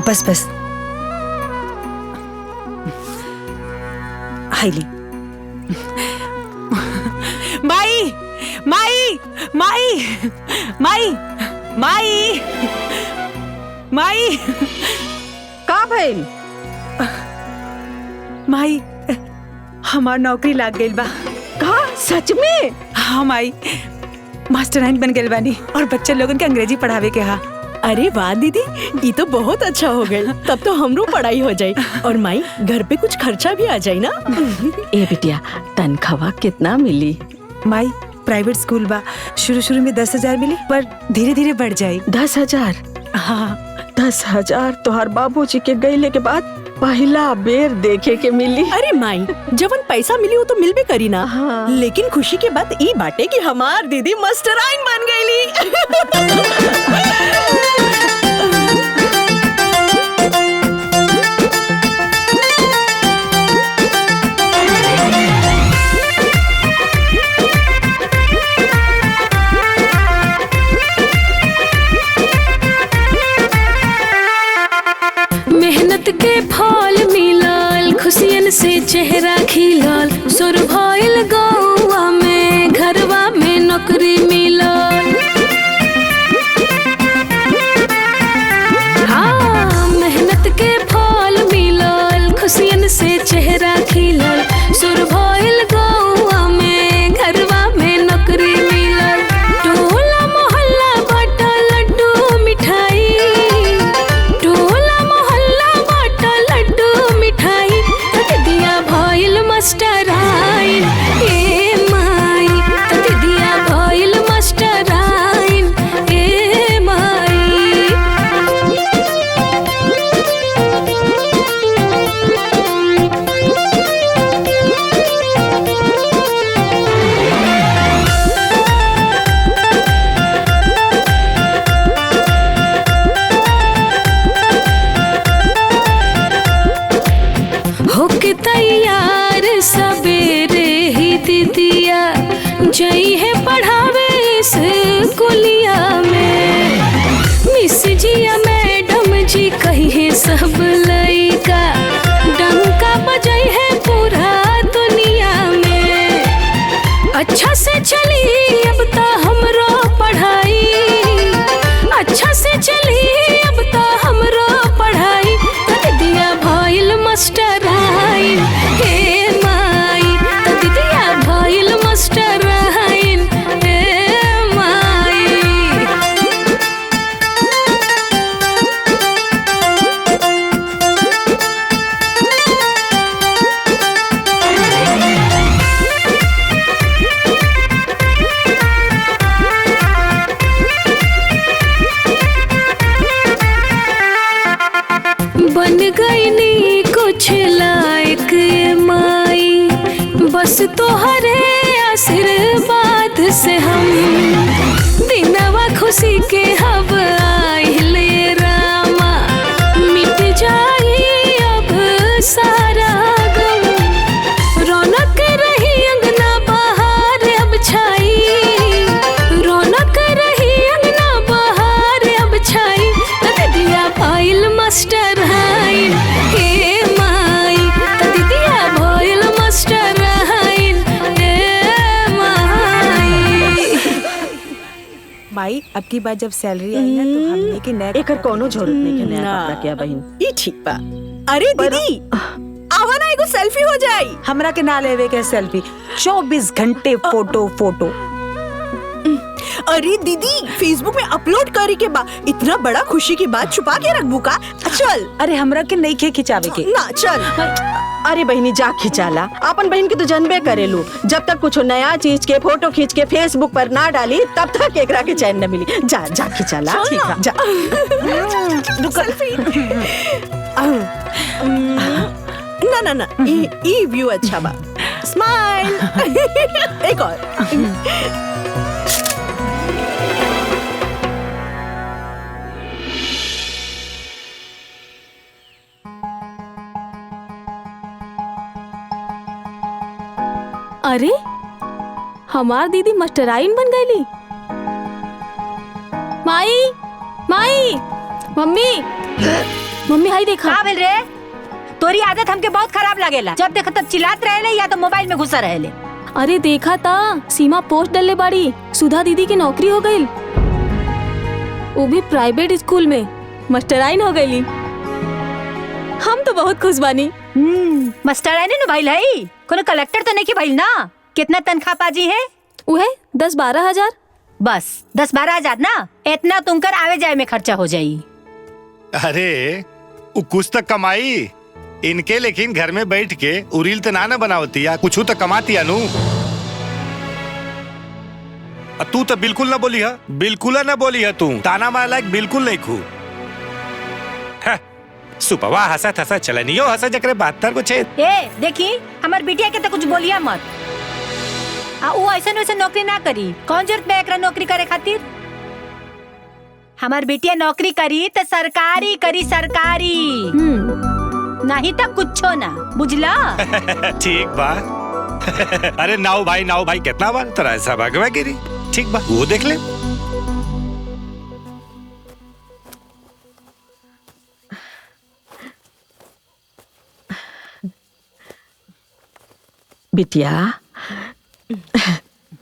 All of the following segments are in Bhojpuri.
बस बस हाईली। माई माई माई माई माई माई का भइल? माई हमार नौकरी लाग गइल बा। का सच में? हाँ माई, मास्टराइन बन गइल बानी और बच्चे लोगन के अंग्रेजी पढ़ावे के। हाँ अरे वाह दीदी, ये तो बहुत अच्छा हो गई। तब तो हमरो पढ़ाई हो जाए और माई घर पे कुछ खर्चा भी आ जाए ना। ए बिटिया, तनख्वाह कितना मिली? माई प्राइवेट स्कूल बा, शुरू में 10,000 मिली पर धीरे धीरे बढ़ जाये। 10,000? हाँ 10,000 तोहर बाबूजी के गईले के बाद पहला बेर देखे के मिली। अरे माई, जवन पैसा मिली वो तो मिल भी करी ना। हाँ। लेकिन खुशी के बात ई बाटे कि हमार दीदी मास्टराइन बन गईली। मेहनत के फल मिलल, खुशियन से चेहरा खिलल, सुर भइल गौआ में, घरवा में नौकरी मिलल। हाँ, मेहनत के फल मिलल, खुशियन से चेहरा खिलल, सुर भइल गौआ में, घरवा में नौकरी मिलल। टोला मोहल्ला बाटल लड्डू मिठाई, टोला मोहल्ला बाटल लड्डू मिठाई, दिया भइल मास्टराइन। ए माई, दिया भइल मास्टराइन। ए माई, होके तैयार सवेरे ही दीदिया जई है पढ़ावे स्कूलिया में। मिस जिया मैडम जी कही है सब लइका, डंका बजाई है पूरा दुनिया में। अच्छा से चली अब तो हमरो पढ़ाई, अच्छा से चली अब तो हमरो पढ़ाई, दिया भइल मास्टराइन। हे माई, दिया भइल मास्टराइन। हे माई, बन गई नी कुछ लायक ये माई, बस तोहरे आशीर्वाद से हम दिनवा खुशी के हब आइले रामा। मिट जाई अब सारा गम, रौनक रही अंगना बहार अब छाई, रौनक रही अंगना बहार अब छाई, दिया भइल मास्टराइन। हे माई, दिया भइल मास्टराइन। हे माई, माई अब की बार जब सैलरी आई ना तो हमने के नए एकर कोनो जरूरत नहीं के नया ना। कपड़ा के बहिन। ये ठीक बा। अरे दीदी, आवा ना एगो सेल्फी हो जाई। हमरा के ना लेवे के सेल्फी, 24 घंटे फोटो फोटो। अरे दीदी, फेसबुक में अपलोड करी के बा, इतना बड़ा खुशी की बात छुपा के रखबू का? चल। अरे हमरा के नहीं खे खिंचावे के ना, चल। अरे बहिनी जा खिंचाला, अपन बहन के तो जनबे करेलू। जब तक कुछ नया चीज के फोटो खींच के फेसबुक पर ना डाली तब तक एकरा के चैन न मिली। जा जा खिंचाला। ठीक है, जा। ना ना ना, ये व्यू अच्छा बा। स्माइल। एक और। अरे हमार दीदी मास्टराइन बन गईली। माई, माई, मम्मी, मम्मी हाई देखा। का भेल रे? तोरी आदत हमके बहुत खराब लगेला। जब देखो तब चिल्लात रहेले या तो मोबाइल में घुसा रहेले। अरे देखा था, सीमा पोस्ट डलले बाड़ी, सुधा दीदी की नौकरी हो गई, वो भी प्राइवेट स्कूल में मास्टराइन हो गई। हम तो बहुत खुश बानी। मास्टराइन ने भाई लाई, कोनो कलेक्टर तो नहीं की भाई ना। कितना तनख्वाह पाजी है? वो है 10-12 हजार। बस 10-12 हजार ना, इतना तुमकर आवे जाए में खर्चा हो जाई। अरे वो कुछ तक कमाई इनके, लेकिन घर में बैठ के उरील तो ना बनावती या कुछ तो कमाती अनु। तू तो बिल्कुल ना बोली है, बिल्कुल ना बोली है तू। ताना मार लायक बिल्कुल नहीं खू। सुपवा हंसत हंसत चलनियो हंसा जकरे 72 को छेद। ए देखी, हमार बिटिया के तो कुछ बोलिया मत। वो ऐसा वैसे नौकरी ना करी। कौन जरूरत है एकरा नौकरी करे खातिर? हमार बिटिया नौकरी करी तो सरकारी करी, सरकारी नहीं तो कुछो ना, बुझला? ठीक बा। अरे नाव भाई कितना बार तेरा ऐसा भगवा गिरी। ठीक बा, वो देख ले। बिटिया,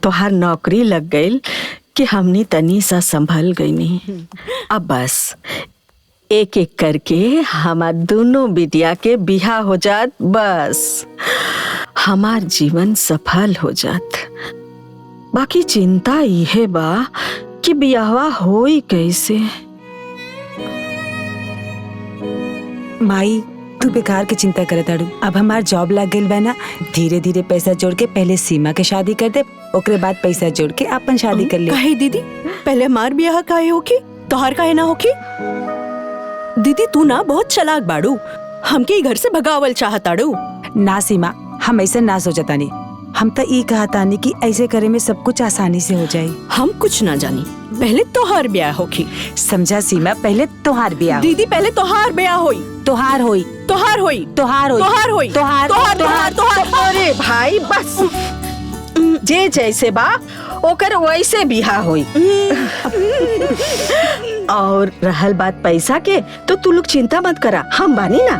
तोहार नौकरी लग गई कि हमनी तनी सा संभल गईनी। अब बस एक एक करके हमार दोनों बिटिया के बिहा हो जात, बस हमार जीवन सफल हो जात। बाकी चिंता इहे बा कि बियाहवा होई कैसे। माई तू बेकार के चिंता करत अड़ू। अब हमार जॉब लग गइल बा ना, धीरे धीरे पैसा जोड़ के पहले सीमा के शादी कर दे, ओकरे बाद पैसा जोड़ के अपन शादी कर ले। काहे दीदी, पहले हमार ब्याह काहे होकी, तोहार काहे ना होकी? दीदी तू ना बहुत चालाक बाड़ू, हमके घर से भगावल चाहताड़ू। ना सीमा, हम ऐसे ना सोचतानी। हम तो ई कहतानी कि ऐसे करे में सब कुछ आसानी से हो जाए। हम कुछ ना जानी, पहले तोहार ब्याह होकी। समझा सीमा, पहले तोहार ब्याह दीदी पहले तोहार ब्याह होई, तोहार होई, तोहार होई, तोहार होई, तोहार होई, तोहार तोहार तोहार तोहार। अरे भाई बस, जे जैसे बा ओकर वैसे बिहा होई। और रहल बात पैसा के, तो तू लोग चिंता मत करा, हम बानी ना।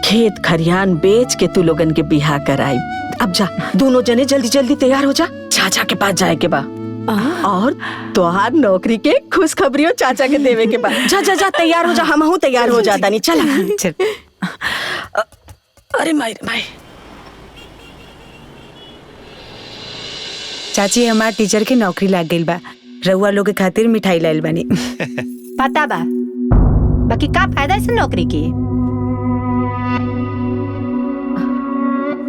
खेत खरियान बेच के तू लोगन के बिहा कराई। अब जा, दोनों जने जल्दी जल्दी तैयार हो जा, चाचा के पास जाए के बा। और तोहार नौकरी के खुशखबरियों चाचा के देवे के बा। जा जा जा, तैयार हो जा, हम हूँ तैयार हो जाता नहीं। चला चल। अरे माई माई। चाची, हमार टीचर के नौकरी लग गइल बा, रउआ लोग के खातिर मिठाई लाइल बानी। पता बा, बाकी का फायदा इस नौकरी के?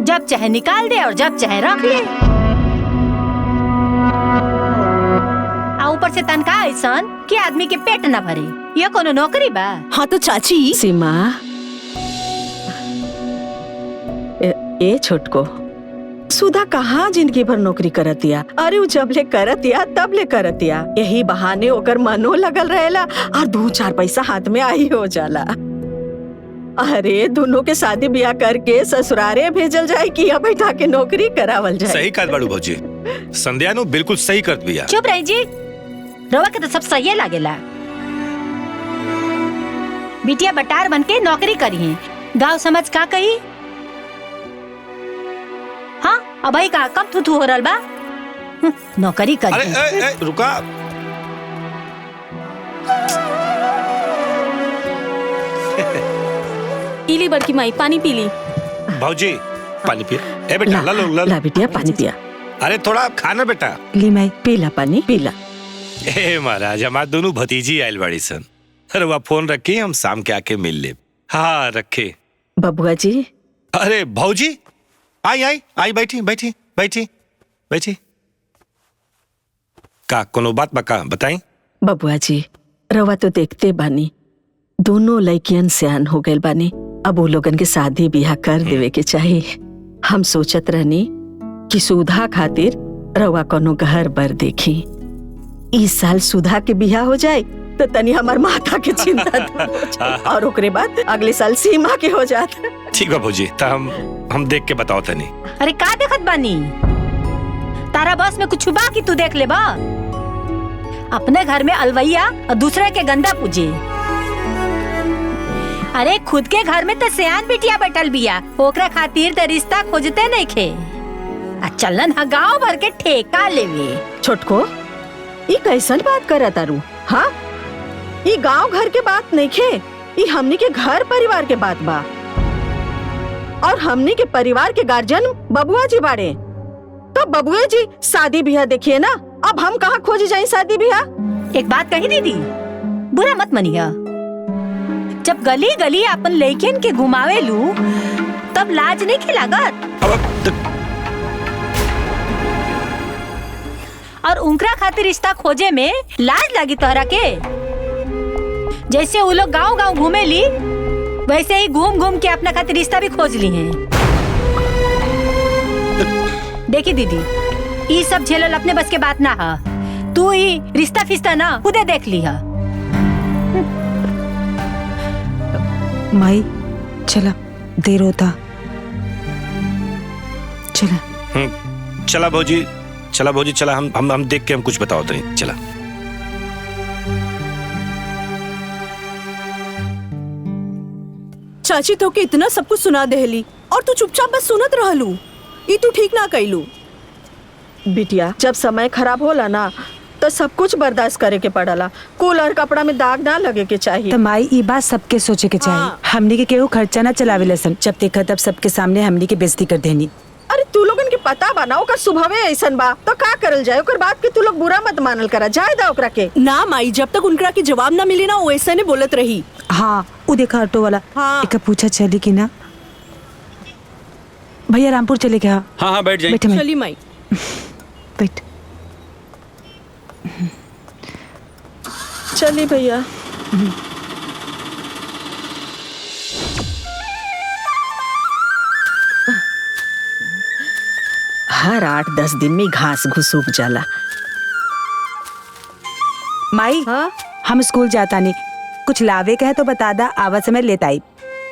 जब चाहे निकाल दे और जब चाहे रख ले। ऊपर से तनख्वाह ऐसन कि आदमी के पेट न भरे। ये कोनो नौकरी बा? हाँ तो चाची। सीमा, ए छोटको, सुधा कहाँ जिंदगी भर नौकरी करतिया। अरे वो जब ले करतिया तब ले करतिया, यही बहाने ओकर मनो लगल रहेला और 2-4 पैसा हाथ में आई हो जाला। अरे दोनों के शादी ब्याह करके ससुरारे भेजल जाए कि या बैठा के नौकरी करावल जाए। सही कहत बाड़ू भौजी, संध्या नु बिल्कुल सही करत बिया। चुप रही जी, रवा के तो सब सही लागेला। बिटिया बटार बन के नौकरी करी है, गाँव समझ का कही? हाँ अब भाई का कब थू हो रहा बा? नौकरी करी। अरे रुका, पीली बड़की माई, पानी पीली। भौजी पानी पिया। ए बेटा ला लो ला बिटिया पानी पिया। अरे थोड़ा खाना बेटा। ली माई। पीला पानी पीला। ए महाराज, हमार दोनों भतीजी आयल बाड़ी सन। अरे वह फोन रखी, हम शाम के आके मिल ले। हाँ रखे। बबुआ जी। अरे भौजी, आई आई आई, बैठी बैठी बैठी बैठी। का कोनो बात बका बताई? बबुआ जी, रवा तो देखते बानी दोनों लड़कियन सियान हो गए बानी, अब वो लोगन के शादी ब्याह कर देवे के चाहिए। हम सोचत रहनी कि सुधा खातिर रवा कोनो घर बर देखी। इस साल सुधा के ब्याह हो जाए तो तनी हमार माता के चिंता और ओकरे बाद अगले साल सीमा के हो जात। ठीक है भौजी, तो हम देख के बताओ तनी। अरे का देखत बानी? तारा बस में कुछ बा कि तू देख ले बा? अपने घर में अलवैया और दूसरे के गंदा पूजे। अरे खुद के घर में तो सियान बिटिया बैठल बिया, ओकरा खातिर तो रिश्ता खोजते नहीं खे। चलन हा गाँव भर के ठेका लेवे। छोटको, ई कैसन बात करत तारू? हाँ, ई गांव घर के बात नहीं खे, ई हमनी के घर परिवार के बात बा। और हमनी के परिवार के गार्जियन बबुआ जी बाड़े, तो बबुआ जी शादी ब्याह देखिए ना। अब हम कहाँ खोज जाए शादी ब्याह? एक बात कही दीदी, बुरा मत मनिया। जब गली गली अपन लड़कियन के घुमावे लू तब लाज नहीं खिलागत। और उनकरा खातिर रिश्ता खोजे में लाज लगी तोहरा के? जैसे वो लोग गांव गांव घूमे ली, वैसे ही घूम घूम के अपना खातिर रिश्ता भी खोज ली हैं। देखी दीदी, ये सब झेलल अपने बस के बात ना है। तू ही रिश्ता फिस्ता ना खुदे देख ली है। माई चला, देर होता। चला चला भौजी, चला भौजी, चला। हम देख के हम कुछ बताओ तो नहीं। चला। चाची तो के इतना सब कुछ सुना देहली और तू चुपचाप बस सुनत रहलू। ई तू ठीक ना कैलू। बिटिया, जब समय खराब होला ना तो सब कुछ बर्दाश्त करे के पड़ला। कूलर कपड़ा में दाग ना लगे के चाहिए। तो माई ये बात सबके सोचे के चाहिए। हाँ। हमनी के केहू खर्चा ना चलावे लसन, जब देखा तब सबके सामने हमनी के बेइज्जती कर देनी। अरे तू लोगन के पता बा ना ओकर स्वभाव ऐसन बा, तो का करल जाए? ओकर बात के तू लोग बुरा मत मानल करा, जाए दा ओकरा के। ना माई, जब तक उनकरा के जवाब ना मिली ना वो ऐसे ने बोलत रही। हाँ, वो देखा ऑटो वाला। हाँ। एक पूछा चली कि ना। भैया रामपुर चले क्या? हाँ हाँ बैठ जाइए। बैठे चली माई। बैठ। चली भैया। हर 8-10 दिन में घास घुस उग जाला। माई हाँ? हम स्कूल जाता नहीं, कुछ लावे का है तो बता दा, आवा समय लेता आई।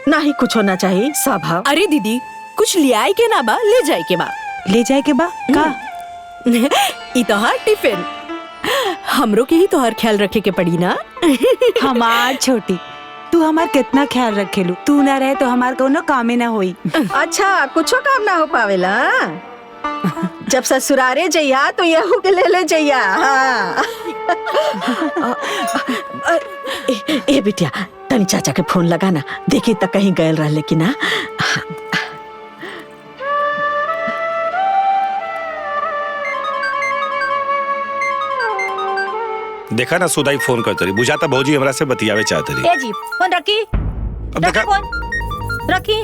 नहीं कुछ होना चाहिए स्वभाव। अरे दीदी, कुछ ले आए के ना बा, ले जाए के बा। ले जाए के बा का? ई तोहार टिफिन, हमरो के ही तोहार ख्याल रखे के पड़ी ना। हमार छोटी, तू हमार कितना ख्याल रखेलू। तू ना रहे तो हमार कोनो कामे ना होई। अच्छा, कुछो काम ना हो पावेला। जब ससुरारे जइया तो यहू के ले जइया। हाँ। ए बिटिया, तनी चाचा के फोन लगा ना, देखी तक कहीं गयल रहले कि ना। देखा ना, सुदाई फोन करते रही, बुझाता भौजी हमरा से बतियावे चाहते रही। ए जी, फोन रखी। अब रखा देखा, फोन रखी।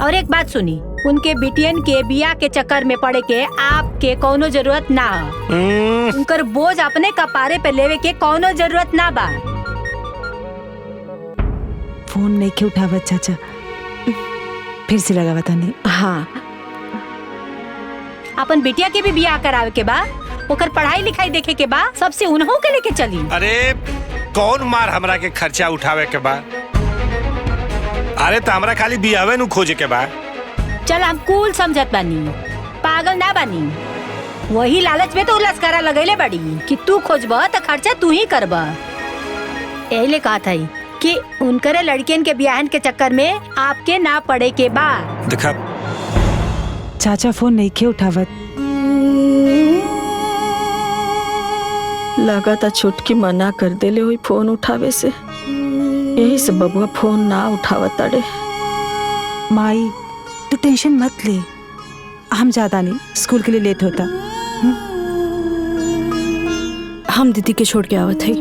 और एक बात सुनी, उनके बिटियन के बिया के चक्कर में पड़े के आपके कोनो जरूरत ना है। उनकर बोझ अपने कपारे पे लेवे के कोनो जरूरत ना बा। फोन नहीं के उठावा चाचा, फिर से लगावा तानी। हाँ, अपन बिटिया के भी बिया करावे के बा, ओकर पढ़ाई लिखाई देखे के बा, सबसे उन्हों के लेके चली। अरे कौन मार हमरा के खर्चा उठावे के बा? अरे तो हमरा खाली बियावे नु खोजे के बा। चल हम कूल समझत बानी, पागल ना बानी। वही लालच में तो उलझ करा लगैले बड़ी कि तू खोजबा तो खर्चा तू ही करबा। एले कहा था कि उनकरे लड़कियन के बियाहन के चक्कर में आपके ना पड़े के बा। देखा चाचा फोन नहीं के उठावत। लगा था छुटकी मना कर देले हुई फोन उठावे से, यही से बबुआ फोन ना उठावत अड़े। माई तू टेंशन मत ले, हम ज्यादा नहीं, स्कूल के लिए लेट होता। हम दीदी के छोड़ के आवत है।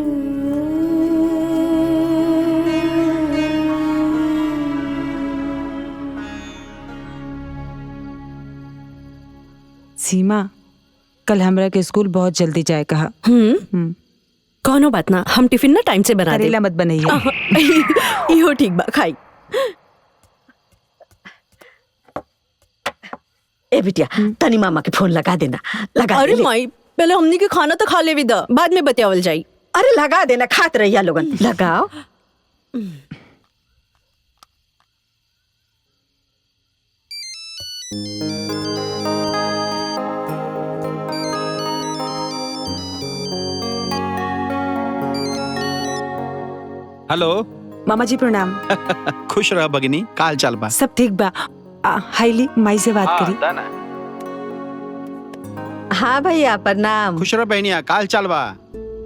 सीमा, कल हमरा के स्कूल बहुत जल्दी जाए कहा। कौनो बात ना, हम टिफिन ना टाइम से बना दे। करेला मत बनाइए। इहो ठीक बा, खाई। ए बिटिया, तनी मामा के फोन लगा देना। लगा अरे दे ले। माई, पहले हमनी के खाना तो खा ले विदा, बाद में बतियावल जाई। अरे लगा देना, खात रहिया लोगन। लगाओ। हेलो, मामा जी प्रणाम। खुश रह भगिनी, काल चल बा। सब ठीक बा। हाईली माई से बात करी। हाँ भैया प्रणाम। खुश रह बहनिया, काल चल बा।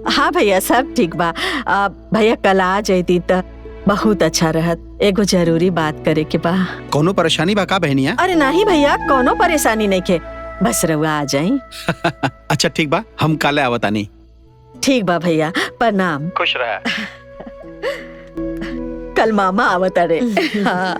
हाँ भैया सब ठीक बा। भैया कल आ जाती तो बहुत अच्छा रहत। एगो जरूरी बात करे के बा। कोनो परेशानी बा का बहनिया? अरे नहीं भैया, कोनो परेशानी नहीं के, बस रउआ आ जाई। अच्छा ठीक बा, हम काले आवतानी। ठीक बा भैया, प्रणाम। खुश रह। कल मामा आवता रे। हाँ।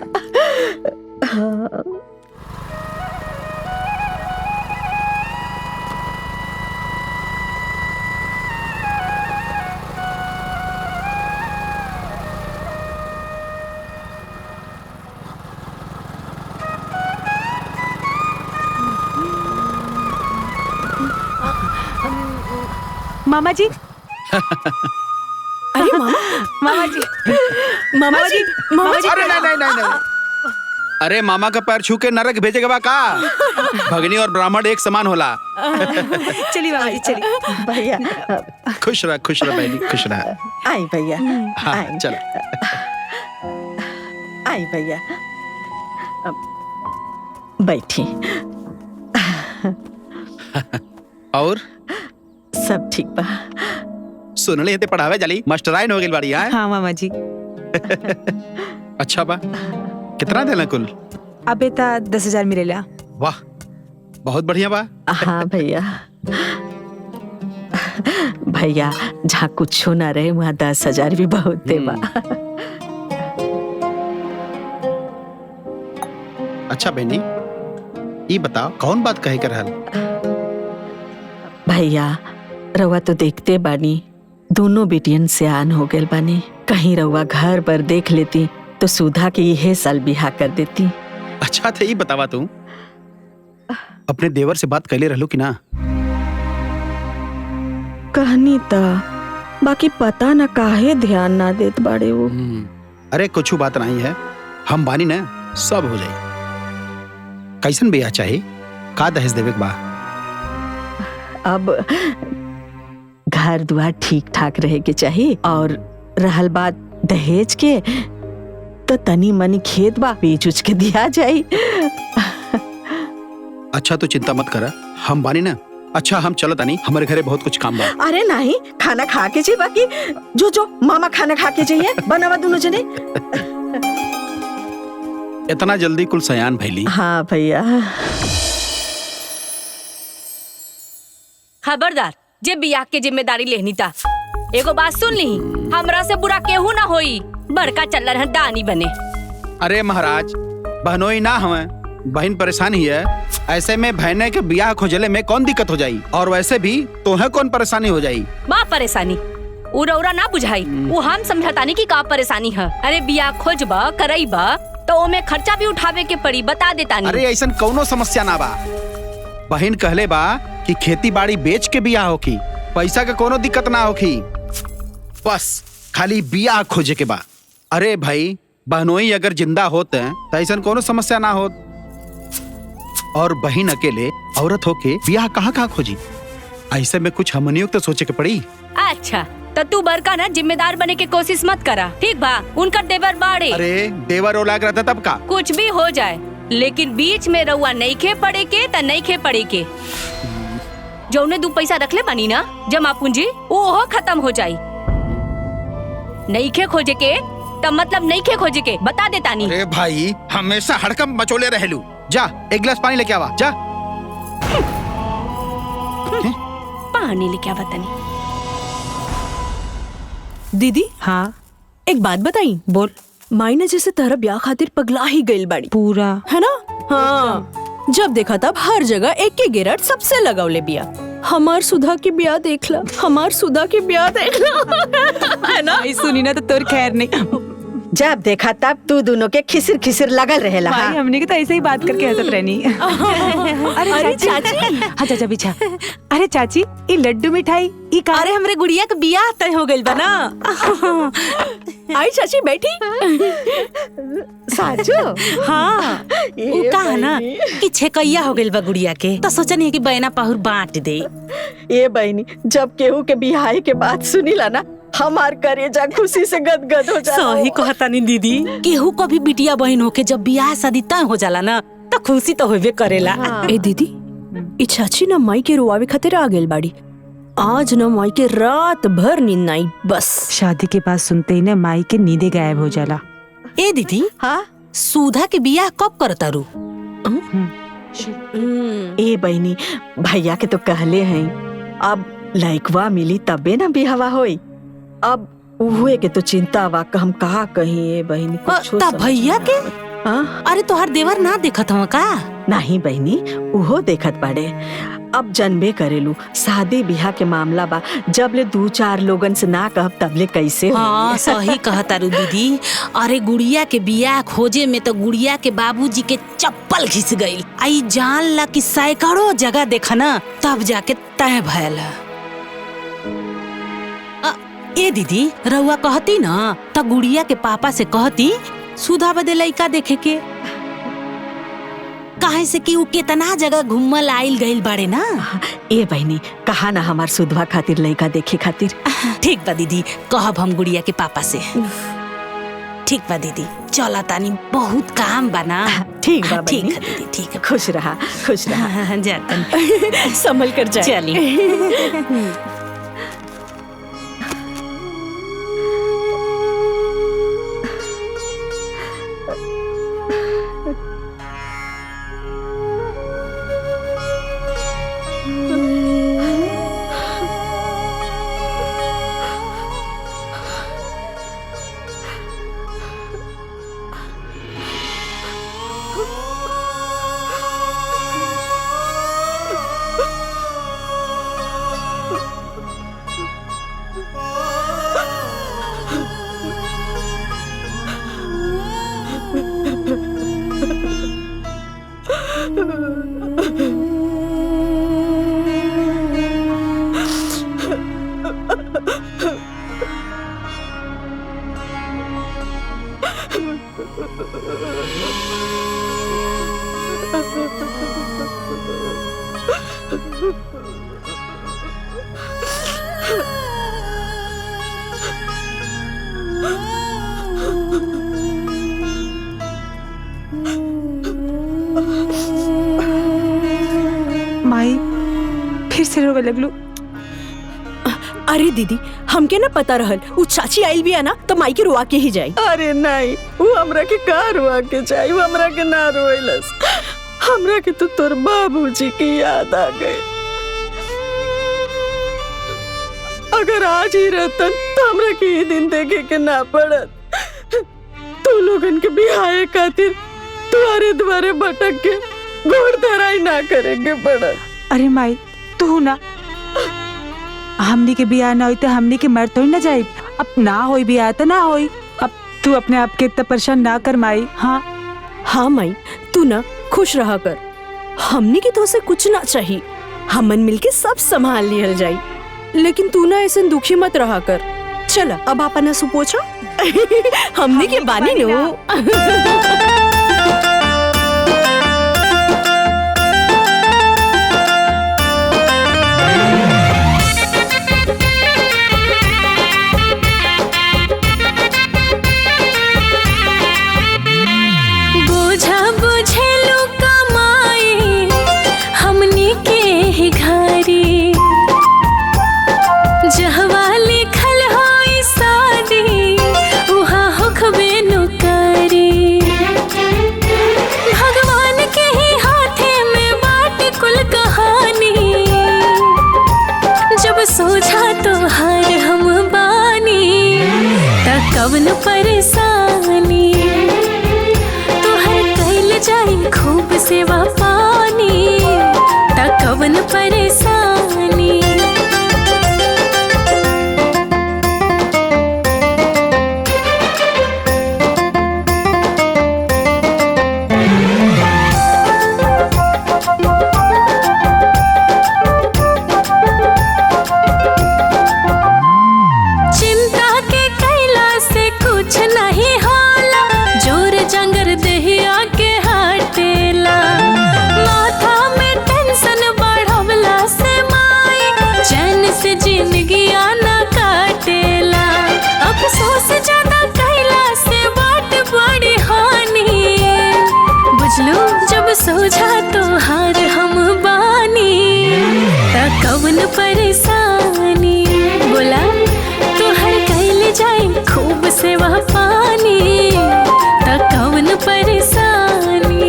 मामा जी। अरे मामा, मामा जी। मामा जी, मामा जी। अरे नहीं। अरे मामा का पैर छू के नरक भेजेगा बा का? भगनी और ब्राह्मण एक समान होला। चलिए मामा जी चलिए। भैया खुश रह बहनी, खुश रह। आई भैया। हाँ आई। चल। आई भैया, बैठी। और सब ठीक बा। सुन ले पढ़ावे जाली मास्टराइन हो गई बाड़ी। हाँ मामा जी। अच्छा बा, कितना देना कुल? अबे ता 10,000 मिलेला। वाह, बहुत बढ़िया बा। हाँ भैया। भैया जहाँ कुछ ना रहे वहाँ 10,000 भी बहुत दे बा। अच्छा बहनी, ये बताओ कौन बात कहे कर रहल? भैया रउआ तो देखते बानी, दोनों बेटियन सियान हो गए बानी। कहीं रउआ घर पर देख लेती तो सुधा के यह साल बिहा कर देती। अच्छा थे, ये बतावा तू अपने देवर से बात कैले रहलू कि ना? कहनी ता, बाकी पता न काहे ध्यान ना देत बाड़े वो। अरे कुछ बात नहीं है, हम बानी ना, सब हो जाए। कैसन बियाह चाहिए, का दहेज देवे के बा? अब घर द्वार ठीक ठाक रहे के चाहिए, और रहल बात दहेज के तो तनी मनी खेत बा बेच उच के दिया जाए। अच्छा तो चिंता मत करा, हम बानी ना। अच्छा हम चलत आनी, हमारे घरे बहुत कुछ काम बा। अरे नहीं, खाना खा के चाहिए, बाकी जो मामा खाना खा के चाहिए बनावा दोनों जने। इतना जल्दी कुल सयान भैली? हाँ भैया। खबरदार, जे बियाह के जिम्मेदारी लेनी था। एगो बात सुन ली, हमरा से बुरा केहू ना होई, बड़का चल रहा दानी बने। अरे महाराज, बहनोई ना हमें, बहन परेशान ही है। ऐसे में बहने के बियाह खोजले में कौन दिक्कत हो जाई, और वैसे भी तोहे कौन परेशानी हो जाई? बा परेशानी उरा ना बुझाई, वो हम समझतानी की का परेशानी है। अरे बियाह खोजबा करईबा तो ओमे खर्चा भी उठावे के पड़ी, बता देता नहीं। अरे ऐसा कौनो समस्या ना बा। बहन कहले बा कि खेती बाड़ी बेच के बियाह होकी, पैसा का कोनो दिक्कत ना होकी, बस खाली बियाह खोजे के बा। अरे भाई, बहनोई अगर जिंदा होते हैं तो ऐसा कोनो समस्या ना होत। और बहन अकेले औरत होके बियाह कहाँ खोजी? ऐसे में कुछ हमनियों तो सोचे के पड़ी। अच्छा तो तू बड़का ना जिम्मेदार बने के कोशिश मत करा, ठीक बा? उनका देवर बाड़े। अरे देवर ओलाग रहता तब का? कुछ भी हो जाए, लेकिन बीच में रउआ नहीं खे पड़े के त नहीं खे पड़े के। जौने 2 पैसा रखले बनी ना जमा पूंजी, वो खत्म हो जाई। नहीं खे खोजे के तब मतलब नहीं खे खोजे के, बता देता नहीं। अरे भाई, हमेशा हड़कम मचोले रहलू। जा एक गिलास पानी लेके आवा, जा। पानी लेके आवा तनी। दीदी हाँ एक बात बताई। बोल। माई ने जैसे तेरा ब्याह खातिर पगला ही गई बाड़ी, पूरा है ना? हाँ, जब देखा तब हर जगह एक के गिरट सबसे लगावले बिया। हमार सुधा की ब्याह देखला, हमार सुधा की ब्याह देखला। है ना? आई सुनी ना तो तोर खैर नहीं। जब देखा तब तू दोनों के खिसिर खिसिर लगल रहेला। भाई हमने के तो ऐसे ही बात करके हंसत रहनी। अरे चाची, हाँ चाचा पीछा। अरे चाची, ये लड्डू मिठाई ये का? अरे हमरे गुड़िया के बियाह तय हो गइल बा ना। आई चाची बैठी। साजो। हाँ, वो कहा ना कि छेकैया हो गइल बा गुड़िया के, तो सोचनी है कि बहना पाहुर बांट दे। ये बहनी, जब केहू के बियाह के बात सुनीला ना हमार करेजा खुशी से गदगद हो जाला। सही कहता नहीं दीदी, केहू को भी बिटिया बहन होके जब बियाह शादी तय हो जाला ना तो खुशी तो होबे करेला। ए दीदी, ई चाची ना माई के रुआवे खातिर आ गेल बाड़ी। आज ना माई के रात भर नींद नहीं बस। शादी के बाद सुनते ही ना माई के नींदे गायब हो जाला। ए दीदी, हाँ सुधा के बियाह कब करता रू? ए बहनी, भैया के तो कहले हैं अब लइकवा मिली तबे ना बिहावा होई। अब उहे के तो चिंता बा, हम कहा कहीं ए बहनी कुछो ता भैया के? हाँ? अरे तोहर देवर ना देखत हवा का? नहीं बहनी, उहो देखत बाड़े। अब जनबे करेलू शादी बियाह के मामला बा, जब ले 2-4 लोगन से ना कहब तबले कैसे होई? हाँ सही कहता रू दीदी। अरे गुड़िया के बियाह खोजे में तो गुड़िया के बाबूजी के चप्पल घिस गईल। आई जान ला कि सैकड़ों जगह देखा ना तब जाके तय भयल। ए दीदी, रउआ कहती ना तो गुड़िया के पापा से कहती सुधा बदे लइका देखे के, काहे से कि उ केतना जगह घूमल आइल गइल बाड़े ना। ए बहनी, कहा ना हमार सुधवा खातिर लइका देखे खातिर। ठीक बा दीदी, कहब हम गुड़िया के पापा से। ठीक बा दीदी, चला तानी, बहुत काम बा ना। ठीक बा ठीक बहनी। है दीदी, ठीक है। खुश रहा, खुश रहा। जातन संभल कर जाए। चली। माई फिर से रोवे लगलू। अरे दीदी, हमके ना पता रहल उ चाची आइल भी है ना तो माई के रुआ के ही जाई। अरे नहीं, वो हमरा के का रुआ के चाहिए, वो हमरा के ना रोइलस। हमरा के तो तोर बाबूजी की याद आ गई। अगर आज ही रहतन तो हमरा के ये दिन देखे के ना पड़त। तू लोगन के बिहाए खातिर तुम्हारे द्वारे भटक के घोड़ धराई ना करेंगे पड़त। अरे माई तू ना, हमनी के बियाह ना होई तो हमनी के मर तो ना जाई। अब ना होई बियाह तो ना होई। अब तू अपने आप के इतना परेशान ना कर माई। हाँ हाँ माई, तू ना खुश रहा कर। हमने की तो से कुछ ना चाहिए, हमन मिलके सब संभाल लियल जाई। लेकिन तू ना ऐसे दुखी मत रहा कर। चला अब आपन सुपोछा। हमने के बानी नो। सोझा तोहार हम बानी त कवन परेशानी बोला तोहर कैल जाए खूब सेवा पानी त कवन परेशानी।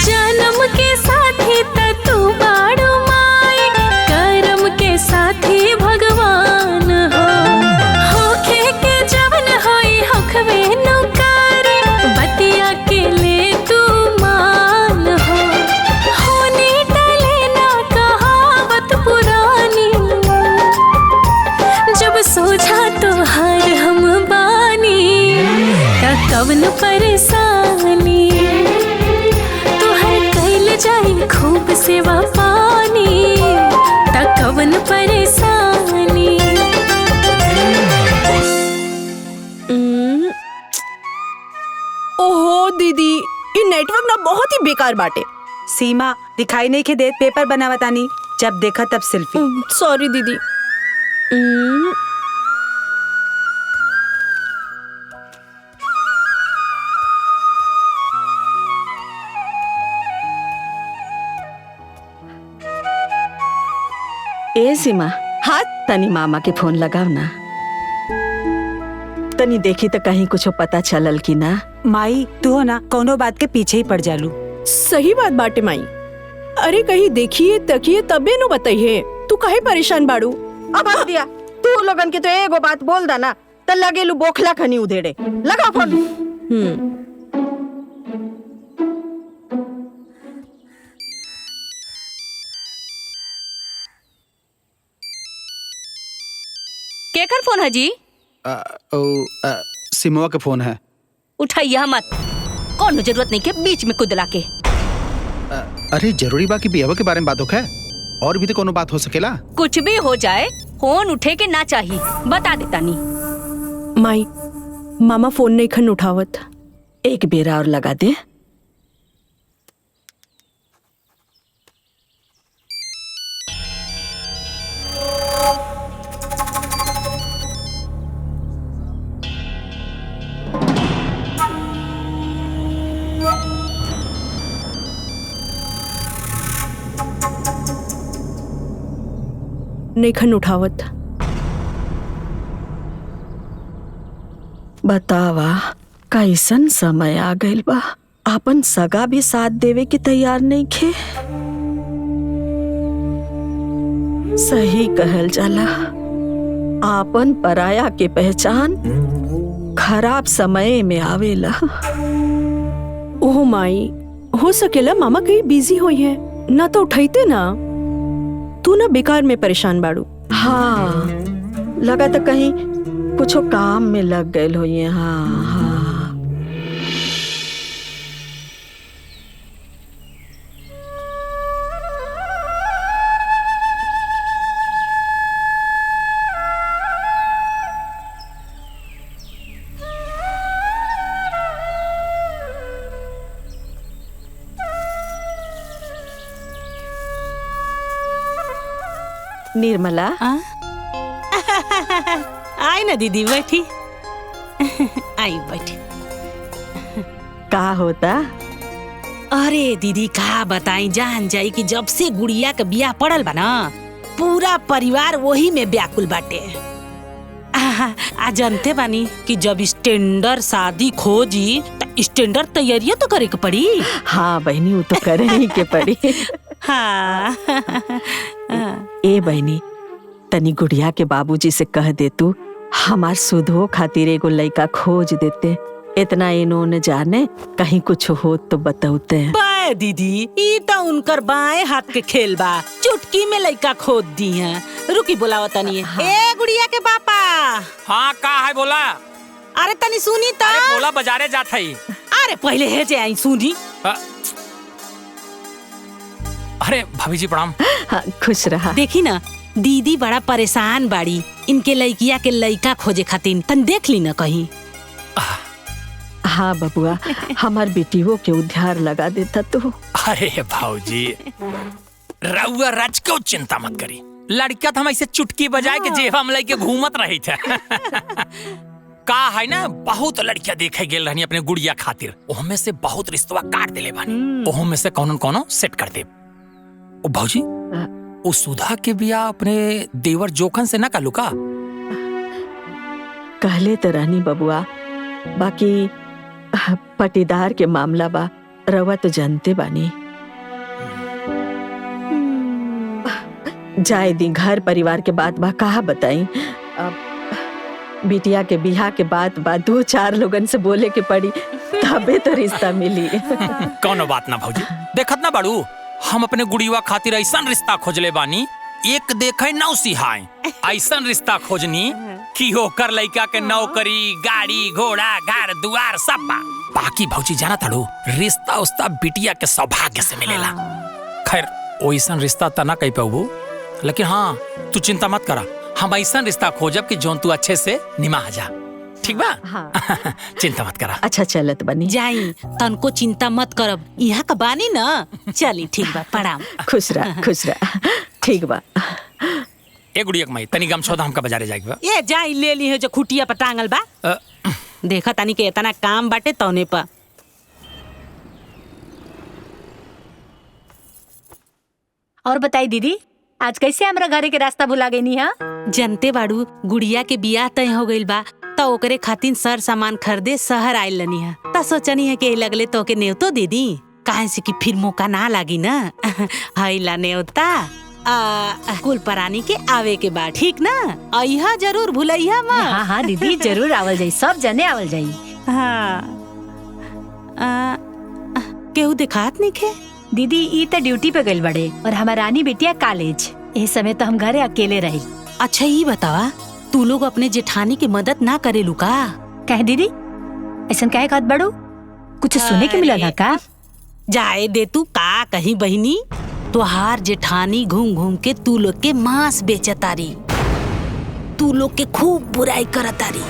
जन्म के साथी त तू बाड़ू माई करम के साथी भगवान हो होखे के जवन होई होखवे नुकारी बतिया के ले तू मान हो होने टले ना कहावत पुरानी जब सोझा तोहार हम बानी त कवन परेशानी जाए खूब सेवा पानी त कवन परेशानी। ओहो दीदी ये नेटवर्क ना बहुत ही बेकार बाटे। सीमा दिखाई नहीं के देत पेपर बनावतानी जब देखा तब सेल्फी। सॉरी दीदी। ए सीमा हाँ तनी मामा के फोन लगाव ना तनी देखी तो कहीं कुछ पता चलल की ना। माई तू हो ना कोनो बात के पीछे ही पड़ जालू। सही बात बाटे माई। अरे कहीं देखिए तकिए तबे नु बताइए तू काहे परेशान बाड़ू। अब हंस दिया तू लोगन के तो एगो बात बोल दा ना त लगेलू बोखला खनी उधेड़े लगा फोन। केकर फोन है जी? सिमवा का फोन है। उठाइया मत कौन जरूरत नहीं के बीच में कुदला के। अरे जरूरी बा कि बियाह के बारे में बात होखे और भी तो कोनो बात हो सकेला। कुछ भी हो जाए फोन उठे के ना चाहिए बता देता नहीं। माई मामा फोन नहीं खन उठावत। एक बेरा और लगा दे। नहीं खन उठावत। बतावा कैसन समय आ गइल बा आपन सगा भी साथ देवे के तैयार नहीं खे। सही कहल जाला आपन पराया के पहचान खराब समय में आवेला। ओह माई हो सकेला मामा कहीं बिजी हुई है ना तो उठाइते ना। तू ना बेकार में परेशान बाड़ू। हाँ लगा तो कहीं कुछ काम में लग गए हो ये। हाँ हाँ निर्मला आई ना दीदी बैठी। आई बैठी। का होता? अरे दीदी का बताई जान जाई कि जब से गुड़िया के बियाह पड़ल बा ना पूरा परिवार वही में व्याकुल बाटे। आ जानते बानी कि जब स्टैंडर्ड शादी खोजी तो स्टैंडर्ड तैयारियां तो करे के पड़ी। हाँ बहनी वो तो करे ही के पड़ी। हाँ ए बहनी तनी गुड़िया के बाबूजी से कह दे तू हमार सुधो खातिर एगो लड़का खोज देते। इतना इन्होंने जाने कहीं कुछ हो तो बताते हैं। बाय दीदी ई तो उनकर बाएं हाथ के खेल बा चुटकी में लड़का खोद दी है। रुकी बुलावा तनी। ए गुड़िया के पापा। हाँ का है बोला। अरे तनी सुनी तो। अरे बोला बाजारे जात है। अरे पहले है जे आई सुनी। अरे भाभी जी प्रणाम। हाँ, खुश रहा। देखी ना दीदी बड़ा परेशान बाड़ी इनके लड़किया के लड़का खोजे खातिर तन देख ली ना कहीं। हाँ बबुआ, हमार बेटियों के उद्धार लगा देता तो। अरे भाऊजी, रउआ रच क्यों चिंता मत करी। लड़का तो हम ऐसे चुटकी बजाए के जेब हम लेके घूमत रही थे। का है ना, बहुत लड़कियां देखे गेल रहनी अपने गुड़िया खातिर, ओहमे से बहुत रिश्तवा काट देले बानी, ओहमे से कौन सेट कर दे। ओ भाऊजी, ओ सुधा के बियाह अपने देवर जोखन से ना कालू का? कहले तो रहनी बबुआ, बाकी पटीदार के मामला बा, रवा तो जानते बानी। जाए दी, घर परिवार के बात बा, कहा बताई। बिटिया के बियाह के बात बा, 2-4 लोगन से बोले के पड़ी, तबे तो रिश्ता मिली। कौनो बात ना भाऊजी, देखत ना बाड़ू, हम अपने गुड़िया खातिर ऐसा रिश्ता खोजले बानी, एक देखे नौ सिहाए। ऐसा रिश्ता खोजनी कि होकर लड़का के नौकरी, गाड़ी घोड़ा, घर दुआर सब बा। बाकी भाऊजी जाना ताड़ू, रिश्ता उस्ता बिटिया के सौभाग्य से मिलेला। खैर वैसा रिश्ता तना कही पाऊ, लेकिन हाँ तू चिंता मत करा, हम ऐसा रिश्ता खोजब कि जोन तू अच्छे से निमा जा, ठीक बा? हाँ। चिंता मत करा। अच्छा चलत बनी। जाई, तनको चिंता मत करब, यहाँ का बानी ना। चली ठीक बा, प्रणाम। खुश रह, खुश रह। ठीक बा। ए गुड़िया माई, तनी गमछा हमका बाजारे जाके बा। ये जाई ले ली है जो खुटिया पर टांगल बा। देखा तानी के इतना काम बाटे तौने पर। और बताई दीदी, आज कैसे हमरा घरे के रास्ता भुला गई नी? हाँ, जनते बाड़ू, गुड़िया के बियाह तय हो गइल बा, त ओकरे खातिर सर सामान खरीदे शहर आइल लनी है। त सोचनी है कि लगले तो के नेवतो दे दी, काहे से कि फिर मौका ना लागी ना। हईला नेवता कुल परानी के आवे के बाद, ठीक ना? अइहा जरूर, भुलैया मत। हाँ हाँ दीदी, जरूर आवल जाई, सब जने आवल जाई। हाँ। केहू दिखात नहीं खे? दीदी ई तो ड्यूटी पे गइल बड़े और हमार रानी बेटिया कॉलेज। इस समय तो हम घरे अकेले रही। अच्छा ये बतावा, तू लोग अपने जेठानी की मदद ना करेलू का? कहे दीदी, ऐसा कहे कहत बड़ू? कुछ सुने के मिला ना का? जाए दे, तू का कहीं बहिनी, तुहार जेठानी घूम घूम के तू लोग के मांस बेचतारी, तू लोग के खूब बुराई करतारी,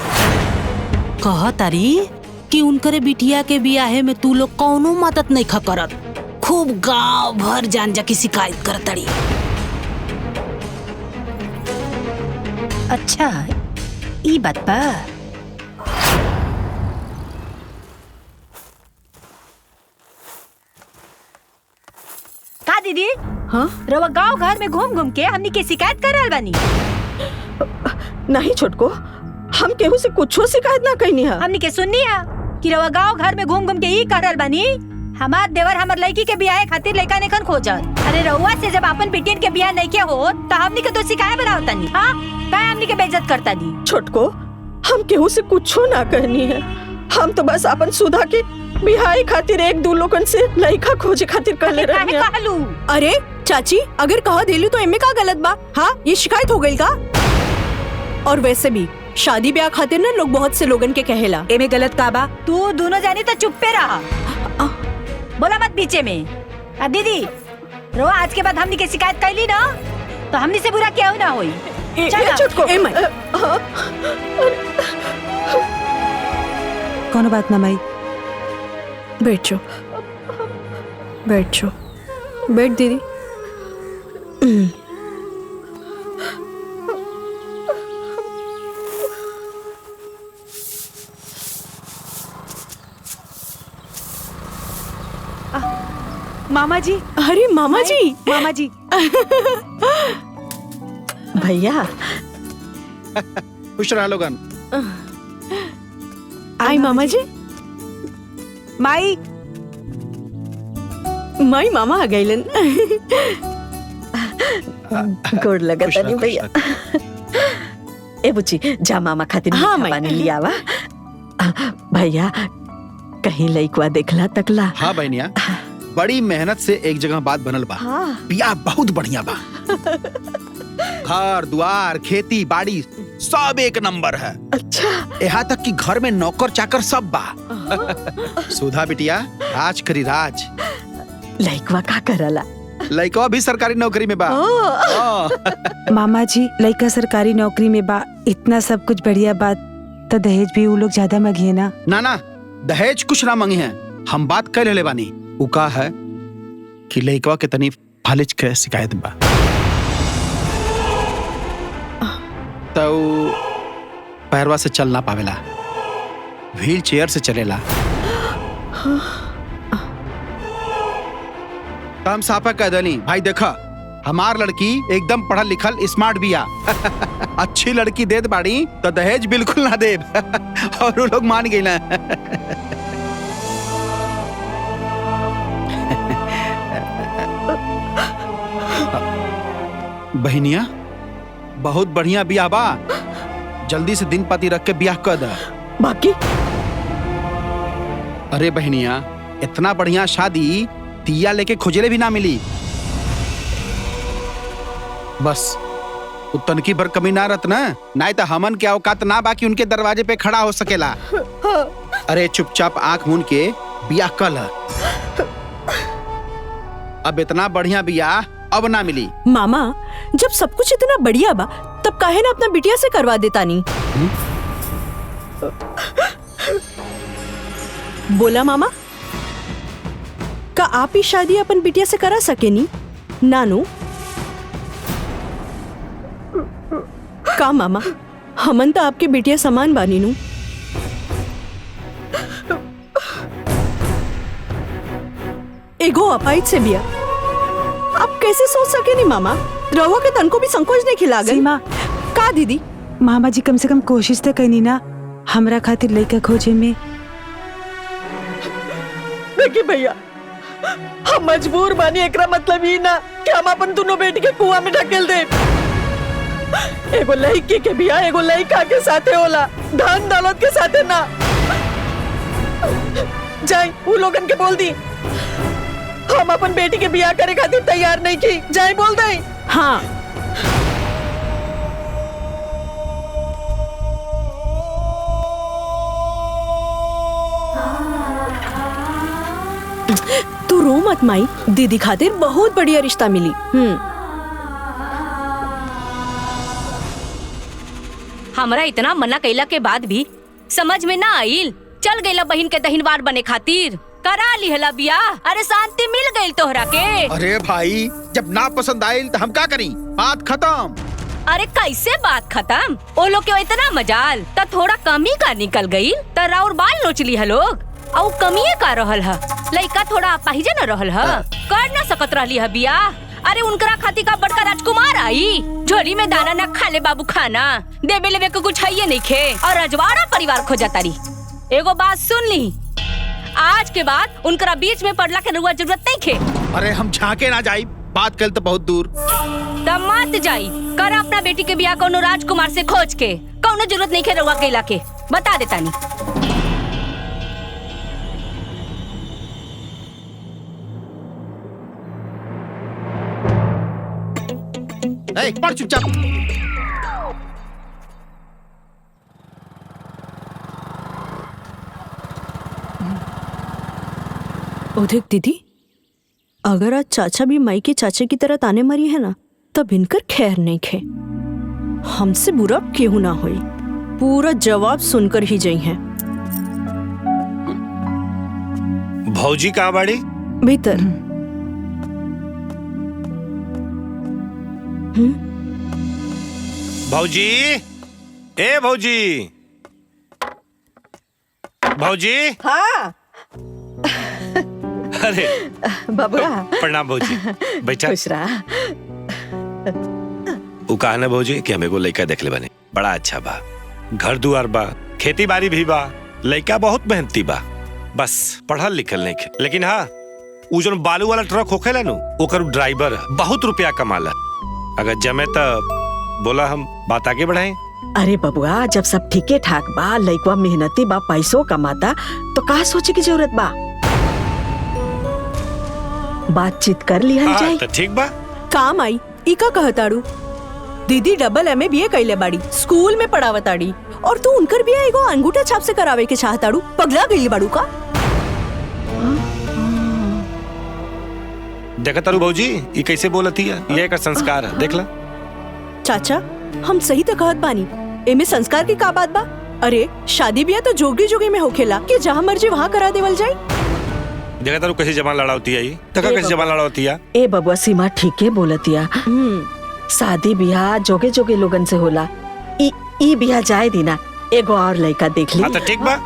कहतारी कि उनकरे बिटिया के बियाहे में तू लोग कौनो मदद नहीं खा करत, खूब गांव भर जान जा की शिकायत करतारी। अच्छा ई बात बा। का दीदी? हाँ? रवा गांव घर में घूम घूम के हमनी के शिकायत कर रहल बानी? नहीं छोटको, हम केहू से कुछो शिकायत ना कइनी है। हमनी के सुननी है कि रवा गांव घर में घूम घूम के ई कर रहल बानी, हमार देवर हमर लड़की के बियाह खातिर लड़का नेखन खोजत। अरे रउआ से जब अपन बिटियन के बियाह नहीं के हो तो हमनी के तो शिकायत बनावता नहीं। हाँ, काहे हमनी के बेइज्जत करता दी? छोटको, हम केहू से कुछो ना कहनी है, हम तो बस अपन सुधा के बिहाई खातिर 1-2 लोगन से लड़का खोजे खातिर कहले रहनी है। कहलू? अरे चाची, अगर कहा देलू तो एमे का गलत बा? हाँ, ये शिकायत हो गई का? और वैसे भी शादी ब्याह खातिर ना लोग बहुत से लोगन के कहेला, एमे गलत का बा? तू दोनों जानी तो चुप पे रहा, बोला मत बीचे में। दीदी रो, आज के बाद हमनी के शिकायत कैली ना तो हमनी से बुरा क्या ना होई। कोनो बात ना माई, बैठ जाओ, बैठ जाओ, बैठ दीदी। मामा जी। अरे मामा जी, मामा जी। भैया खुश रहा लोगन। आई मामा जी। माई, माई मामा आ गइलन। गोड़ लगा तनी भैया। ए बुच्ची, जा मामा खातिर हाँ, मीठा पानी लिया वा। भैया कहीं लइकवा देखला तकला? हाँ बहनिया, बड़ी मेहनत से एक जगह बात बनल बा। हाँ। बियाह बहुत बढ़िया बा। घर द्वार, खेती बाड़ी सब एक नंबर है। अच्छा, यहाँ तक कि घर में नौकर चाकर सब बा। सुधा बिटिया राज करी राज। लइकवा का करला? लइकवा भी सरकारी नौकरी में बा। मामा जी, लड़का सरकारी नौकरी में बा, इतना सब कुछ बढ़िया बात तो दहेज भी वो लोग ज्यादा मांगिए ना? ना ना, दहेज कुछ ना मांगी है, हम बात कर ले बानी। उ का है कि लइकवा के तनी फालिज के शिकायत बा, तो पैरवा से चल ना पावेला, व्हील चेयर से चलेला। हम साफा कह दनी भाई, देखा हमार लड़की एकदम पढ़ल लिखल स्मार्ट बिया अच्छी लड़की देत बाड़ी तो दहेज बिल्कुल ना देब और वो लोग मान गई ना। बहनिया बहुत बढ़िया बिया बा, जल्दी से दिन पाती रख के ब्याह कर द। बाकी अरे बहनिया, इतना बढ़िया शादी तिया लेके खोजले भी ना मिली। बस उतन की भर कमी ना रत ना तो हमन के औकात ना बाकी उनके दरवाजे पे खड़ा हो सकेला। अरे चुपचाप आंख मूंद के बियाह कल। अब इतना बढ़िया बियाह अब ना मिली। मामा जब सब कुछ इतना बढ़िया बा तब काहे ना अपना बिटिया से करवा देता नहीं। बोला मामा, का आप ही शादी अपन बिटिया से करा सके नी? नानू का मामा, हमन तो आपके बिटिया समान बानी नू। एगो अपाइज से बिया आप कैसे सोच सके नी मामा? रहुआ के तन को भी संकोच नहीं खिला गई। सीमा, का दीदी? मामा जी कम से कम कोशिश तो करनी ना हमरा खातिर लड़का खोजे में। देखिए भैया, हम मजबूर बानी, एकरा मतलब ही ना कि हम अपन दोनों बेटी के कुआं में ढकेल दे। एगो लड़की के बिया एगो लड़का के साथे होला, धन दौलत के साथे ना। जाई वो लोगन के बोल दी हम अपन बेटी के बिया करे खातिर तैयार नहीं की। जाई बोल दे। हाँ तू रो मत माई, दीदी खातिर बहुत बढ़िया रिश्ता मिली। हमरा इतना मना कैला के बाद भी समझ में ना आइल। चल गईला बहन के दहिनवार बने खातिर, करा लिहला बियाह। अरे शांति मिल गई तोहरा के। अरे भाई, जब ना पसंद आयल तो हम का करी? बात खत्म। अरे कैसे बात खत्म? ओ लोग के इतना मजाल त थोड़ा कमी का निकल गई त राउर बाल नोच ली है लोग। और कमिए का रहल है, लइका थोड़ा अपाहिजे न रहल है, कर ना सकत रहली है बियाह। अरे उनकरा खातिर का बड़का राजकुमार आई, झोली में दाना न खा ले बाबू खाना, देवे लेवे के कुछ है नहीं खे, और रजवाड़ा परिवार खोजा तारी। एगो बात सुन ली, आज के बाद उनकरा बीच में पड़ला के रुआ जरूरत नहीं खे। अरे हम झांके ना जाई, बात कल तो बहुत दूर। तब मत जाई, कर अपना बेटी के बियाह कोनो राजकुमार से खोज के, कोनो जरूरत नहीं खे रुआ केला के, बता देता नहीं। पढ़ चुपचाप। देख दीदी, अगर आज चाचा भी माई के चाचे की तरह ताने मारी है ना, तब इनकर खैर नहीं खे। हमसे बुरा क्यों ना होई, पूरा जवाब सुनकर ही जाई हैं। भौजी कहाँ बाड़ी? भीतर। भौजी, ए भौजी, भौजी। हाँ अरे बबुआ, प्रणाम भौजी, बैठा। खुश रहा। उ कहा ना भौजी कि हमें को लड़का देख ले बने, बड़ा अच्छा बा, घर दुआर बा, खेती बाड़ी भी बा, लड़का बहुत मेहनती बा, बस पढ़ल लिखल नहीं खे। लेकिन हाँ, उ जो बालू वाला ट्रक होखेला नु, ओकर ड्राइवर बहुत रुपया कमाला। अगर जमे तो बोला हम बात आगे बढ़ाएं। अरे बबुआ, जब सब ठीके ठाक बा, लइकवा मेहनती बा, पैसों कमाता, तो कहा सोचे की जरूरत बा? बातचीत कर लिहल जाए। तो ठीक बा। काम आई इका कहताड़ू, दीदी डबल MA BA कैले बाड़ी, स्कूल में पढ़ावताड़ी, और तू उनकर भी एगो अंगूठा छाप से करावे के चाहताड़ू। पगला गई बाड़ू का? देखा तारू भौजी, ये कैसे बोलती है, ये एक संस्कार है, देख ला। चाचा, हम सही तो कहत बानी, एमे संस्कार की का बात बा? अरे शादी ब्याह तो जोगी जोगी में होखेला कि जहाँ मर्जी वहाँ करा देवल जाए। देखा तारू कैसे जबान लड़ावती है ये, तका कैसे जबान लड़ावती है। ए बबुआ सीमा ठीके बोलतिया। शादी ब्याह जोगे जोगे लोगन से होला। ई ब्याह जाए दीना, एगो और लड़का देख ली। हाँ तो ठीक बा,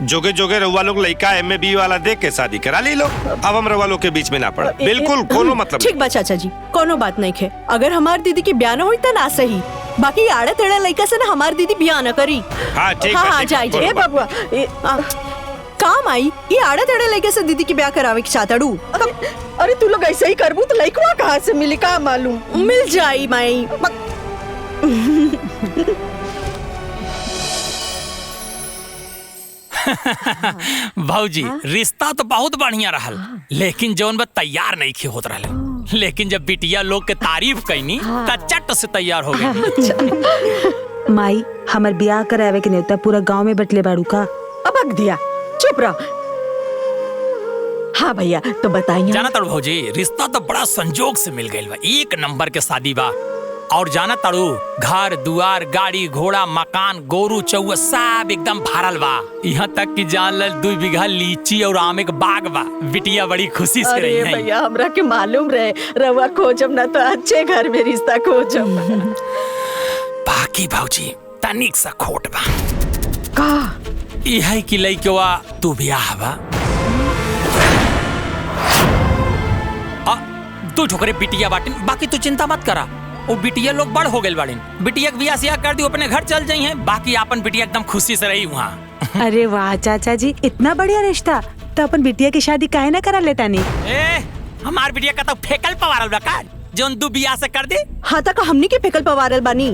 जोगे जोगे रउआ लोग लड़का MA BA वाला देख के शादी करा ली लो। अब हम रउआ लोग के बीच में ना पड़ा, बिल्कुल कोनो मतलब ठीक बा चाचा जी, कोनो बात नहीं खे। अगर हमार दीदी की ब्याह न हुई तो ना सही, बाकी आड़ा तेड़ा लड़का से ना हमार दीदी ब्याह न करी। हाँ ठीक हाँ जाए जाए बबुआ काम आई। ये आड़ा तेड़ा लड़के से दीदी की ब्याह करावे की चाहताड़ू। अरे तू लोग ऐसे ही करबू तो लड़का कहाँ से मिली का मालूम। मिल जाई माई। भाऊजी रिश्ता तो बहुत बढ़िया रहल, लेकिन जौन बा तैयार नहीं खे होत रहले। लेकिन जब बिटिया लोग के तारीफ कैनी त चट से तैयार हो गए। माई हमार ब्याह करावे के नेता पूरा गांव में बटले बाड़ू का। अब अग दिया, चुप रहो। हाँ भैया तो बताइए। जाना तारू भौजी, रिश्ता तो बड़ा संजोग से मिल गइल बा, एक नंबर के शादी बा। और जाना तारू घर दुआर गाड़ी घोड़ा मकान गोरू चौआ सब एकदम भरल बा। यहाँ तक कि जान ल 2 बीघा लीची और आम के बाग बा। बिटिया बड़ी खुशी से रही है। भैया हमरा के मालूम रहे रवा खोजम ना तो अच्छे घर में रिश्ता खोजम। बाकी भौजी तनिक सा खोट बा का यही कि लइकवा तू ब्याह बा। तू ठोकरे बिटिया बाटिन, बाकी तू चिंता मत करा। वो बिटिया लोग बड़ हो गए बाड़िन, बिटिया के बियाह सियाह कर दी, अपने घर चल जाई हैं। बाकी अपन बिटिया एकदम खुशी से रही वहाँ। अरे वाह चाचा जी, इतना बढ़िया रिश्ता, तो अपन बिटिया की शादी काहे ना करा लेता नहीं। हमार बिटिया का तो फेकल पवारल बा का, जोन तू बियाह से कर दे। हाँ तक हमनी के फेकल पवारल बानी।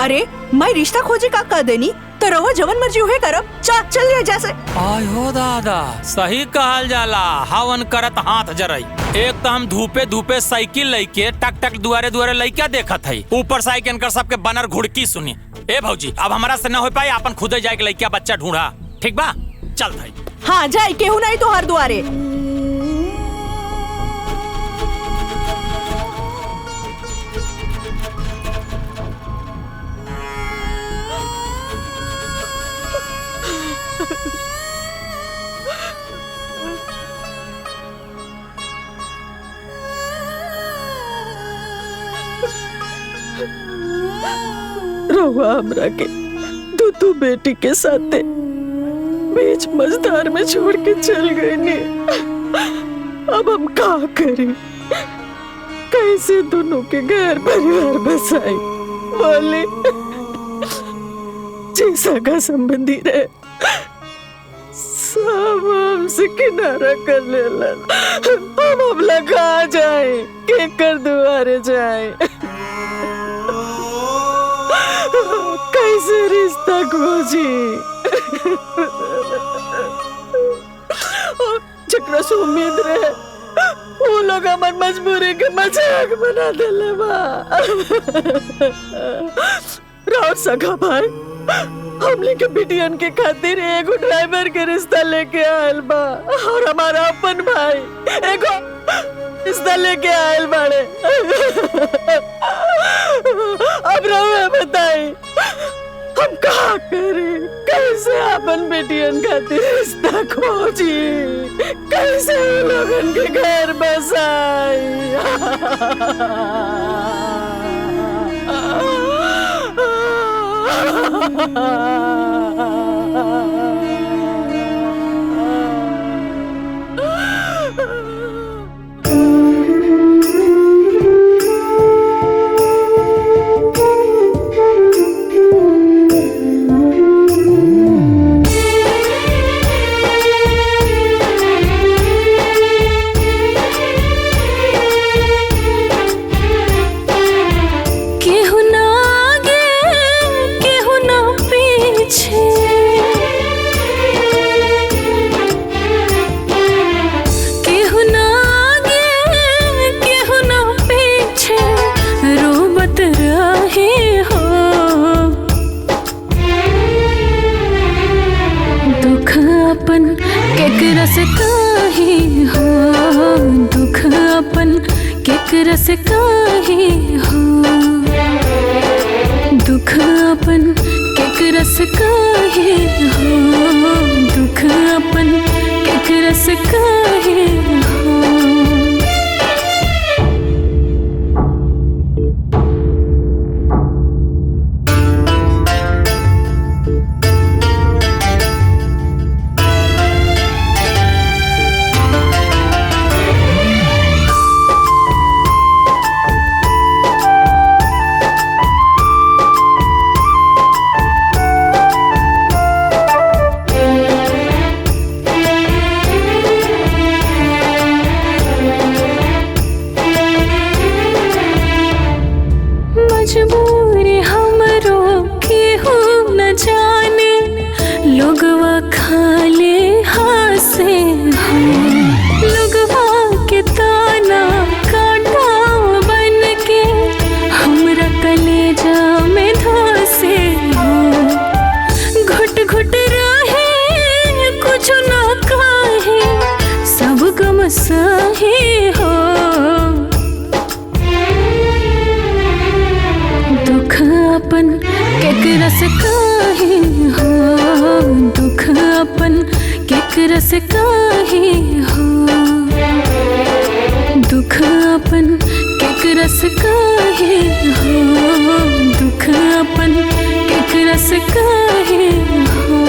अरे मैं रिश्ता खोजे का कर देनी तो रहो जवन मर्जी हुए करब। चल ले जैसे। आयो दादा सही कहल जाला, हवन करत हाथ जरई। एक तो हम धूपे धूपे साइकिल लेके टक टक दुआरे दुआरे लइका देखत हई, ऊपर साइकिल कर सबके बनर घुड़की सुनी। ए भौजी अब हमारा से न हो पाई, अपन खुदे जाके लइका बच्चा ढूंढा, ठीक बा? चल भाई। हाँ जाए, केहू नहीं तो हर दुआरे। रहुआ हमरा के दूधू बेटी के साथे बीच मझधार में छोड़ के चल गए ने। अब हम क्या करें, कैसे दोनों के घर परिवार बसाए। बोले जैसा का संबंधी रहे सब हमसे किनारा कर लेला। हम लगा जाए के कर दुआरे जाए, कैसे रिश्ता खोजी। जकरा से उम्मीद रहे वो लोग हमार मजबूरी के मजाक बना देले बा। राउत सगा भाई हमने के बिटियन के खातिर एगो ड्राइवर के रिश्ता लेके आयल बा, और हमारा अपन भाई एगो रिश्ता लेके आयल बाड़े। अब रहुआ बताई हम क्या करें, कैसे अपन बेटियन खातिर रिश्ता खोजी, कैसे लोगन के घर बसाई। दुख अपन केकरस काहे हो, दुख अपन केकरस काहे हो। मजबूरी हमरो केहू न जाने, लोगवा खाले हासे हो, लोगवा के ताना कांटा बन के हमरा कलेजा में धसे हो। घुट घुट रहे कुछ न काहे, सब गम सहे हो। दुख अपन केकरस काहे हो, दुख अपन केकरस काहे हो, दुख अपन केकरस काहे हो, दुख अपन केकरस काहे हो।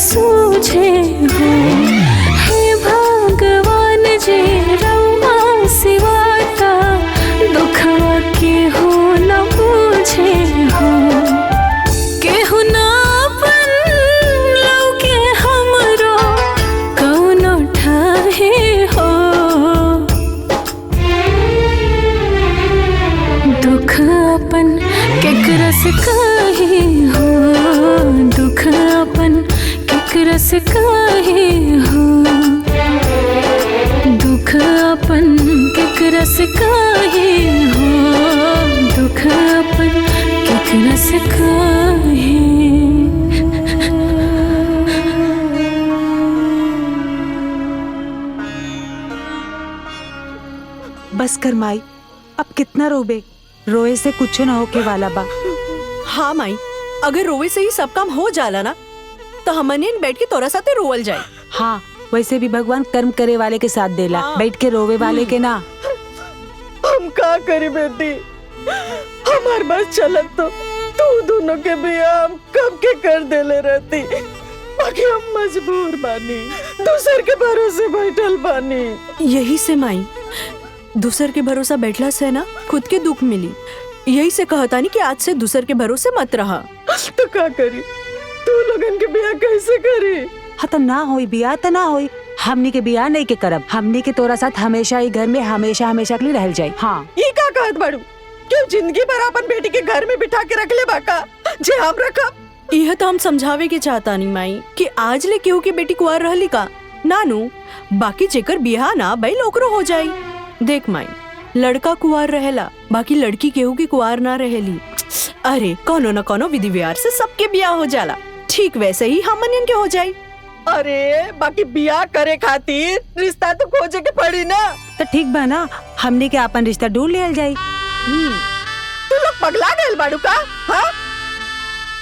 सूझे हो, हे भगवान जी रउआ सिवाता दुखवा के हो न बूझे हो। केहू ना अपन लौके हमरो कौनो ठाहे हो। दुख अपन केकरस काहे हो, दुख अपन केकरस काहे हो, दुख अपन केकरस काहे हो, दुख अपन केकरस काहे। बस कर माई, अब कितना रोबे, रोए से कुछ ना होके वाला बा। हाँ माई, अगर रोवे से ही सब काम हो जाला ना तो हमनियन बैठ के तोरा साथे रोवल जाए। हाँ, वैसे भी भगवान कर्म करे वाले के साथ देला, बैठ के रोवे वाले के ना। हम का करी बेटी, हमार बस चलत तो तू दोनों के बियाह हम कब के कर देले रहती, बाकी हम मजबूर बानी, दूसर के भरोसे बैठल बानी। यही से माई, दूसर के भरोसा बैठला से ना खुद के दुख मिली। यही से कहता नहीं कि आज से दूसर के भरोसे मत रहा। तो का करी, तू लोगन के बियाह कैसे करी? हाँ तो ना होई बियाह तो ना होई, हमनी के बियाह नहीं के करब, हमनी के तोरा साथ हमेशा ही घर में हमेशा हमेशा के लिए रह जाए। हाँ, ये का कहत बाड़ू, क्यों जिंदगी भर अपन बेटी के घर में बिठा के रख ले बाका जे हम रखब? यह तो हम समझावे के चाहता नहीं माई कि आज ले केहू की बेटी कुआर रहली का नानू, बाकी जेकर बियाह ना भइल ओकरो हो जाई। देख माई, लड़का कुआर रहेला, बाकी लड़की केहू की कुआर ना रहेली। अरे कोनो न कोनो विधि व्यवहार से सबके बियाह हो जाला, ठीक वैसे ही हमनियन के हो जाई। अरे बाकी बियाह करे खातिर रिश्ता तो खोजे के पड़ी ना। तो ठीक बा ना, हमनी के अपन रिश्ता ढूंढ लियल जाई। तू लोग पगला गए बाड़ू का? हाँ,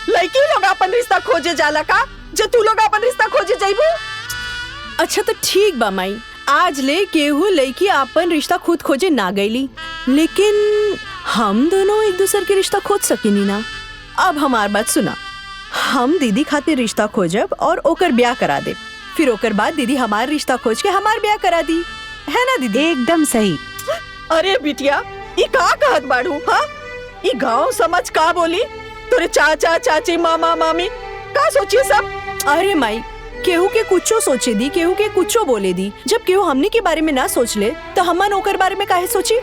लड़की लोग अपन रिश्ता खोजे जाला का, जो तू लोग अपन रिश्ता खोजे जाइबू? अच्छा तो ठीक बा माई, आज ले केहू लड़की अपन रिश्ता खुद खोजे ना गईली, लेकिन हम दोनों एक दूसरे के रिश्ता खोज सकेनी ना। अब हमार बात सुना, हम दीदी खातिर रिश्ता खोजब और ओकर ब्याह करा दे, फिर ओकर बाद दीदी हमार रिश्ता खोज के हमार ब्याह करा दी, है ना दीदी? एकदम सही। अरे बिटिया, ये का कहत बाड़ू? हाँ, ये गांव समझ का बोली? तोरे चाचा चाची मामा मामी का सोची सब? अरे माई, केहू के कुछो सोचे दी, केहू के कुछो बोले दी, जब केहू हमने के बारे में ना सोच ले तो हमन ओकर बारे में काहे सोची?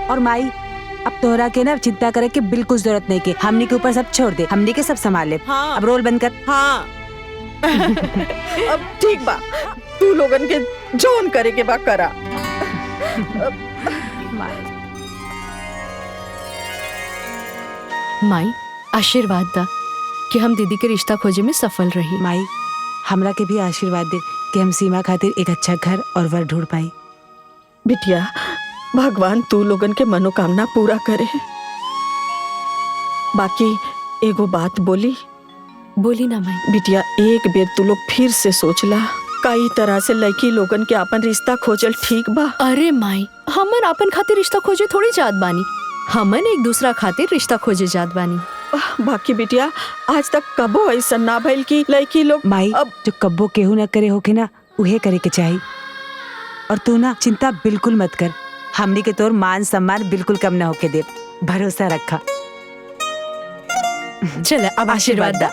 और माई, अब तोहरा के ना चिंता करे के बिल्कुल जरूरत नहीं के, हमनी के ऊपर सब छोड़ दे, हमनी के सब संभाल ले। हाँ। अब रोल बंद कर। हाँ अब ठीक बा, तू लोगन के जोन करे के बा करा। माई आशीर्वाद दा कि हम दीदी के रिश्ता खोजे में सफल रही। माई हमरा के भी आशीर्वाद दे कि हम सीमा खातिर एक अच्छा घर और वर ढूंढ पाई। बिटिया भगवान तू लोगन के मनोकामना पूरा करे। बाकी एगो बात बोली ना माई। बिटिया एक बेर तू लोग फिर से सोचला, कई तरह से लड़की लोगन के अपन रिश्ता खोजल ठीक बा। अरे माई हमन अपन खातिर रिश्ता खोजे थोड़ी जात बानी, हमन एक दूसरा खातिर रिश्ता खोजे जात बानी। बाकी बिटिया आज तक कबो ऐसा ना भइल कि लड़की लोग माई अब जो कब्बो केहू ना करे होके ना उहे करे के चाही। और तू ना चिंता बिल्कुल मत कर, हमनी के तोर मान सम्मान बिल्कुल कम ना होके दे, भरोसा रखा। चल अब आशीर्वाद दा।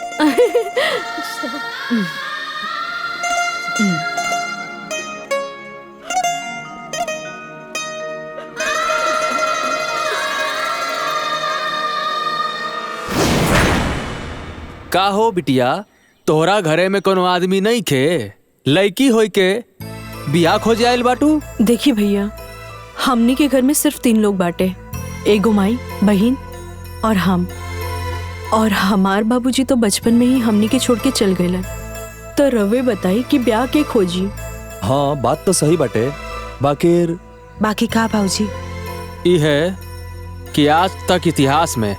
का हो बिटिया, तोहरा घरे में कोनो आदमी नहीं खे? लड़की होई के बियाह खोजे आइल बाटू? देखी भैया, हमनी के घर में सिर्फ 3 लोग बाटे, एगो माई, बहन और हम। और हमार बाबूजी तो बचपन में ही हमनी के छोड़ के चल गए। तो रवे बताई कि ब्याह के खोजी। हाँ बात तो सही बाटे, बाकी का भाऊजी? ई है कि आज तक इतिहास में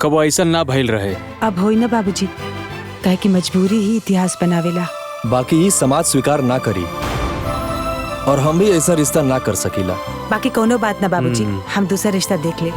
कबो ऐसा ना भइल रहे। अब होई ना बाबूजी, काहे कि मजबूरी ही इतिहास बनावेला। बाकी ये समाज स्वीकार ना करी और हम भी ऐसा रिश्ता ना कर सकीला। बाकी कोनो बात ना बाबूजी, हम दूसरा रिश्ता देख ले।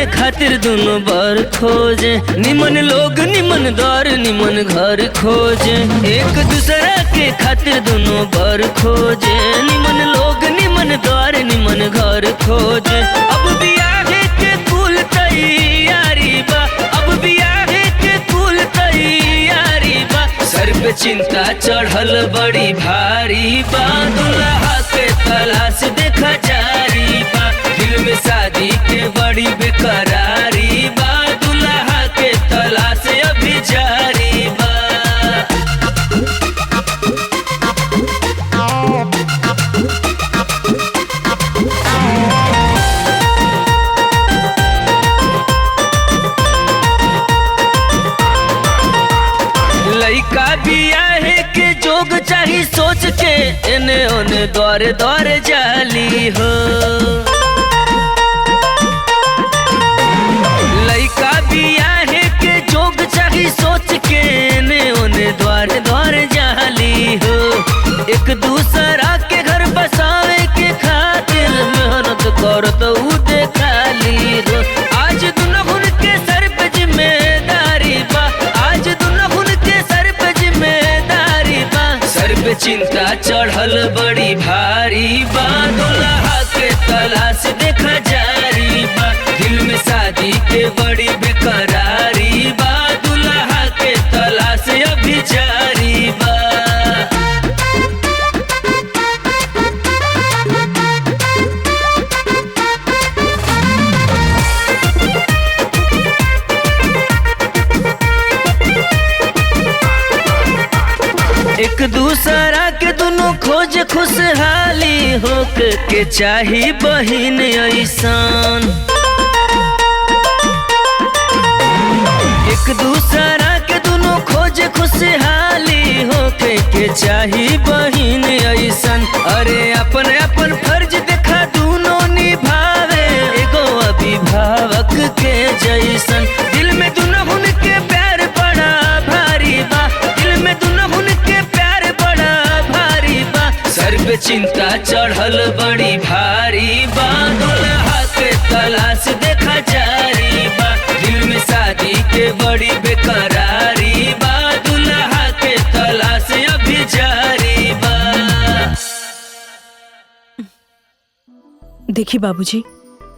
खातिर दोनों बार खोजे, निमन लोग निमन द्वार निमन घर खोजे। एक दूसरा के खातिर दोनों बार खोजे, निमन लोग निमन द्वार निमन घर खोजे। अब बियाह के कुल तैयारी बा, अब बियाह के कुल तैयारी बा। सर पे चिंता चढ़ल बड़ी भारी बा, दुल्हा के तलाश देखा जारी बा। दिल में शादी के बड़ी बेकरारी बा, दुल्हा के तलाश अभी जारी बा। लइका बियाहे के जोग चाही सोच के, एने ओने दौरे दौरे जाली हो। लइका बियाहे के जोग चाही सोच के, एने ओने द्वारे द्वारे जाली हो। एक दूसरा के घर बसावे के खातिर मेहनत करत उ देखाली हो। आज दुल्हन के सर पे जिम्मेदारी बा, आज दुल्हन के सर पे जिम्मेदारी बा। सर पे चिंता चढ़ल बड़ी भारी बा, दुल्हा के तलाश देखा जारी बा। दिल में शादी के बड़ी बेकरारी बा, दुल्हा के तलाश अभी जारी बा। एक दूसरा के दोनों खोज खुशहाली होके के चाही बहिन ऐसान। एक दूसरा के दोनों खोज खुशहाली होके के चाही बहिन ऐसन। अरे अपन अपन फर्ज देखा दोनों निभावे, एगो अभिभावक के जैसन। दिल में दुल्हन के प्यार बड़ा भारी बा, दिल में दुल्हन के प्यार बड़ा भारी बा। सर पे चिंता चढ़ल बड़ी भारी बा, दुल्हा के तलाश देखा जारी बा। दिल में शादी के बड़ी बेकरारी बा, दुल्हा के तलाश अभी देखी बाबूजी,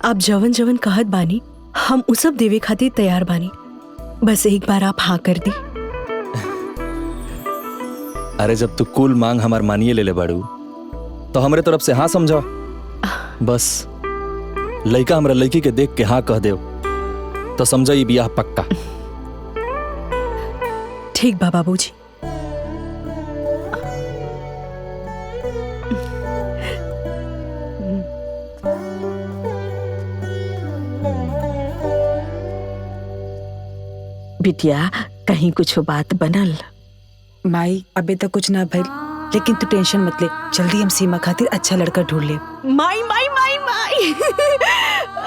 आप जवन जवन कहत बानी हम उ सब देवे खातिर तैयार बानी। बस एक बार आप हाँ कर दी। अरे जब तू कुल मांग हमार मानिए ले बाड़ू तो हमरे तरफ से हाँ समझा। बस लड़का हमरा लड़की के देख के हाँ कह दे तो समझा ये बियाह पक्का। ठीक बा बाबूजी। बिटिया कहीं कुछ बात बनल? माई अबे तक कुछ ना भइल, लेकिन तू टेंशन मत ले, जल्दी हम सीमा खातिर अच्छा लड़का ढूंढ ले। माई माई माई माई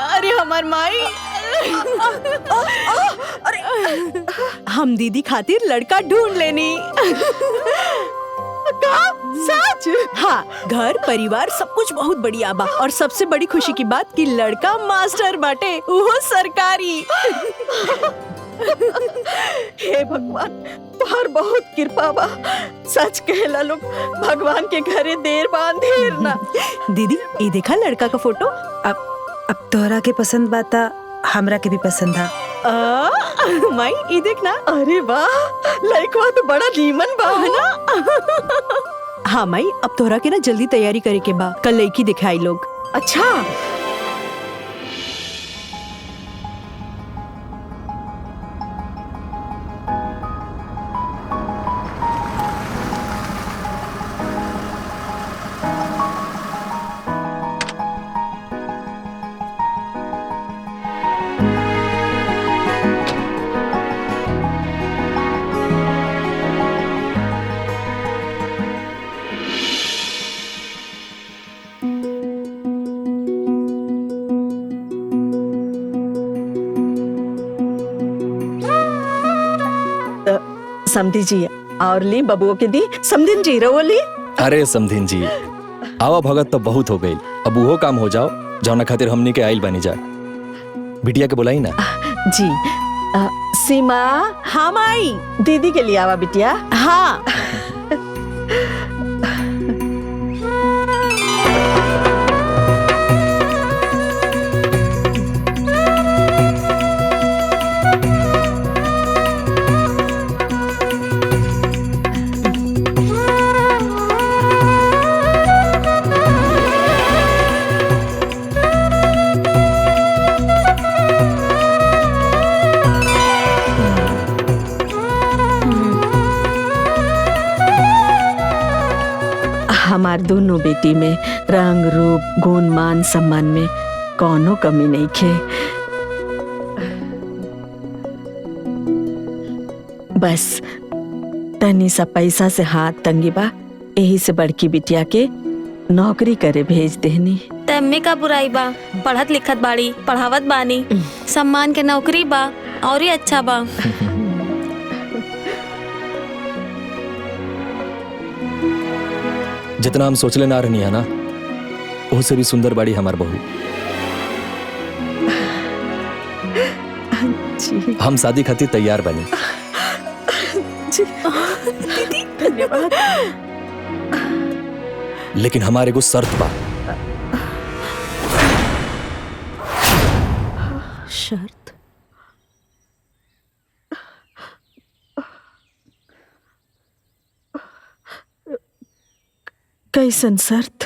अरे हमार माई अरे हम दीदी खातिर लड़का ढूंढ लेनी। का सच? हाँ, घर परिवार सब कुछ बहुत बढ़िया बा और सबसे बड़ी खुशी की बात कि लड़का मास्टर बाटे, वो सरकारी। हे भगवान, तोहर बहुत कृपा बा। सच कहला लोग, भगवान के घरे देर बा अंधेर ना। दीदी ये देखा लड़का का फोटो। अब तोहरा के पसंद बाता, हमरा के भी पसंद था। माई ये देखना। अरे वाह, लड़का तो बड़ा नीमन बा है ना। हाँ माई, अब तोहरा के ना जल्दी तैयारी करे के बा, कल लड़की दिखाई लोग। अच्छा समधी जी और ली बबुओ के दी। समधिन जी रहो ली। अरे समधिन जी, आवा भगत तो बहुत हो गई, अब वो काम हो जाओ जौना खातिर हमनी के आइल बनी जा। बिटिया के बुलाई ना। जी सीमा। हाँ माई। दीदी के लिए आवा बिटिया। हाँ हमार दोनों बेटी में रंग रूप गुण मान सम्मान में कोनो कमी नहीं खे। बस तनी सा पैसा से हाथ तंगी बा, यही से बड़की बिटिया के नौकरी करे भेज देनी। तम्मे का बुराई बा, पढ़त लिखत बाड़ी, पढ़ावत बानी, सम्मान के नौकरी बा और ही अच्छा बा। जितना हम सोचले ना रहनी है ना, उससे भी सुंदर बाड़ी हमार बहू। हम शादी खातिर तैयार बनी। दीदी धन्यवाद। लेकिन हमारे को शर्त बा। शर्त? कैसन शर्त?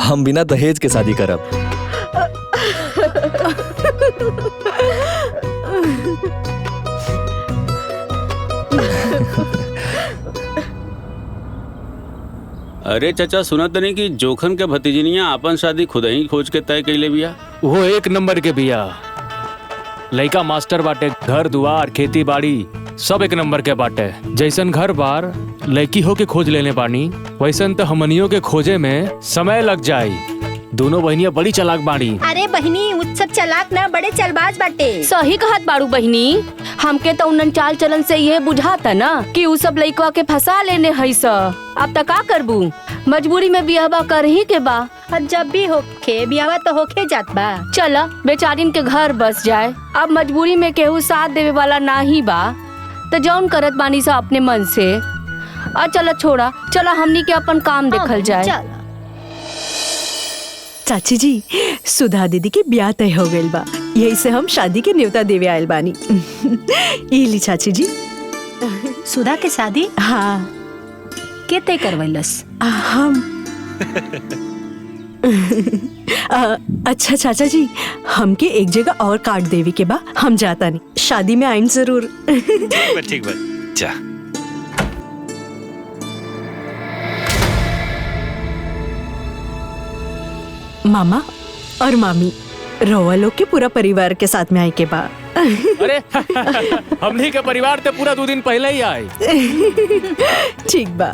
हम बिना दहेज के शादी करब। अरे चाचा, सुना तनी कि जोखन के भतीजनिया अपन शादी खुद ही खोज के तय कैले बिया। वो एक नंबर के बिया, लइका मास्टर बाटे, घर दुआर खेती बाड़ी सब एक नंबर के बाटे। जैसन घर बार लड़की हो के खोज लेने बानी, वैसन तो हमनियों के खोजे में समय लग जाई। दोनों बहनियां बड़ी चालाक बाड़ी। अरे बहनी, उत्सव चालाक ना बड़े चलबाज बाटे। सही कहत बाड़ू बहिनी, हमके तो उन्नन चाल चलन से यह बुझाता ना कि उ सब लइकवा के फंसा लेने है स। अब तक का करबू, मजबूरी में बियाहवा कर ही के बा। और जब भी होखे बियाहवा तो होके जात बा। चला बेचारिन के घर बस जाए, अब मजबूरी में केहू साथ देवे वाला ना ही बा, तो जौन करत बानी सा अपने मन से। और चला छोड़ा, चला हमनी के अपन काम देखल जाए। चाची जी, सुधा दीदी के ब्याह तय हो गइल बा, यही से हम शादी के न्योता देवे आयल बानी। ई ली चाची जी। सुधा के शादी? हाँ। के तय करवैलस? हम अच्छा चाचा जी, हमके एक जगह और काट देवी के बा, हम जाता नहीं, शादी में आइन जरूर। ठीक बा जा। मामा और मामी, रोवा लोग के पूरा परिवार के साथ में आए के बा। अरे हमनी के परिवार ते पूरा 2 दिन पहले ही आए। ठीक बा।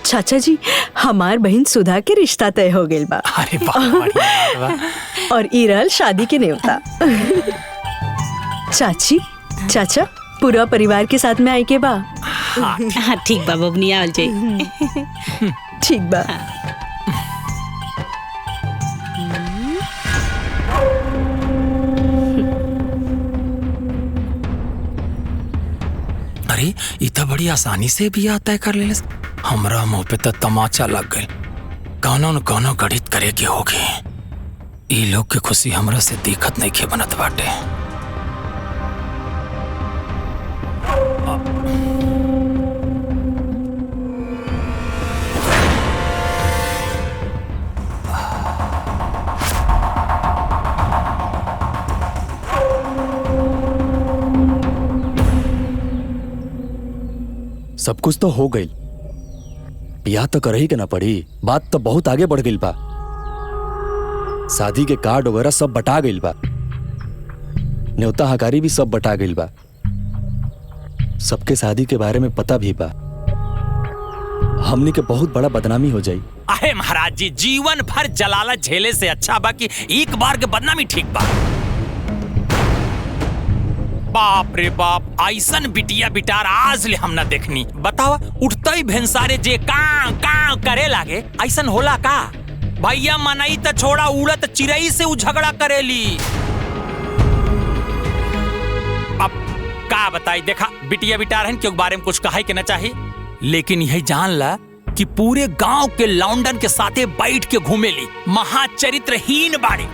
चाचा जी, हमार बहन सुधा के रिश्ता तय हो गइल बा। अरे वाह। और ई रहल शादी के न्योता। चाची, चाचा, पूरा परिवार के साथ में आए के बा। हाँ ठीक बा बबनी, आल जाई। ठीक बा। अरे इतना बड़ी आसानी से भी तय कर ले। हमरा मुंह पे तो तमाचा लग गए। कौनो न कौनो गणित करे के होगे। ई लोग के खुशी हमरा से दिक्कत नहीं खे बनत बाटे। सब कुछ तो हो गई, ब्याह तो करही के ना पड़ी। बात तो बहुत आगे बढ़ गई बा। शादी के कार्ड वगैरह सब बटा गई बा, न्योता हकारी भी सब बटा गई बा, सबके शादी के बारे में पता भी बा। हमनी के बहुत बड़ा बदनामी हो जाई। अरे महाराज जी, जीवन भर जलालत झेले से अच्छा बा कि एक बार के बदनामी ठीक बा। बाप रे बाप, ऐसन बिटिया बिटार आज ले हम ना देखनी। बतावा, उठते ही भेंसारे जे कां कां करे लागे, ऐसन होला का? भैया मनाई त छोड़ा, उड़त चिड़ई से उ झगड़ा करेली। अब का बताई, देखा बिटिया बिटार के बारे में कुछ कहे के ना चाहिए, लेकिन यही जान ला कि पूरे गांव के लौंडन के साथे बैठ के घूमेली, महाचरित्रहीन बाड़ी।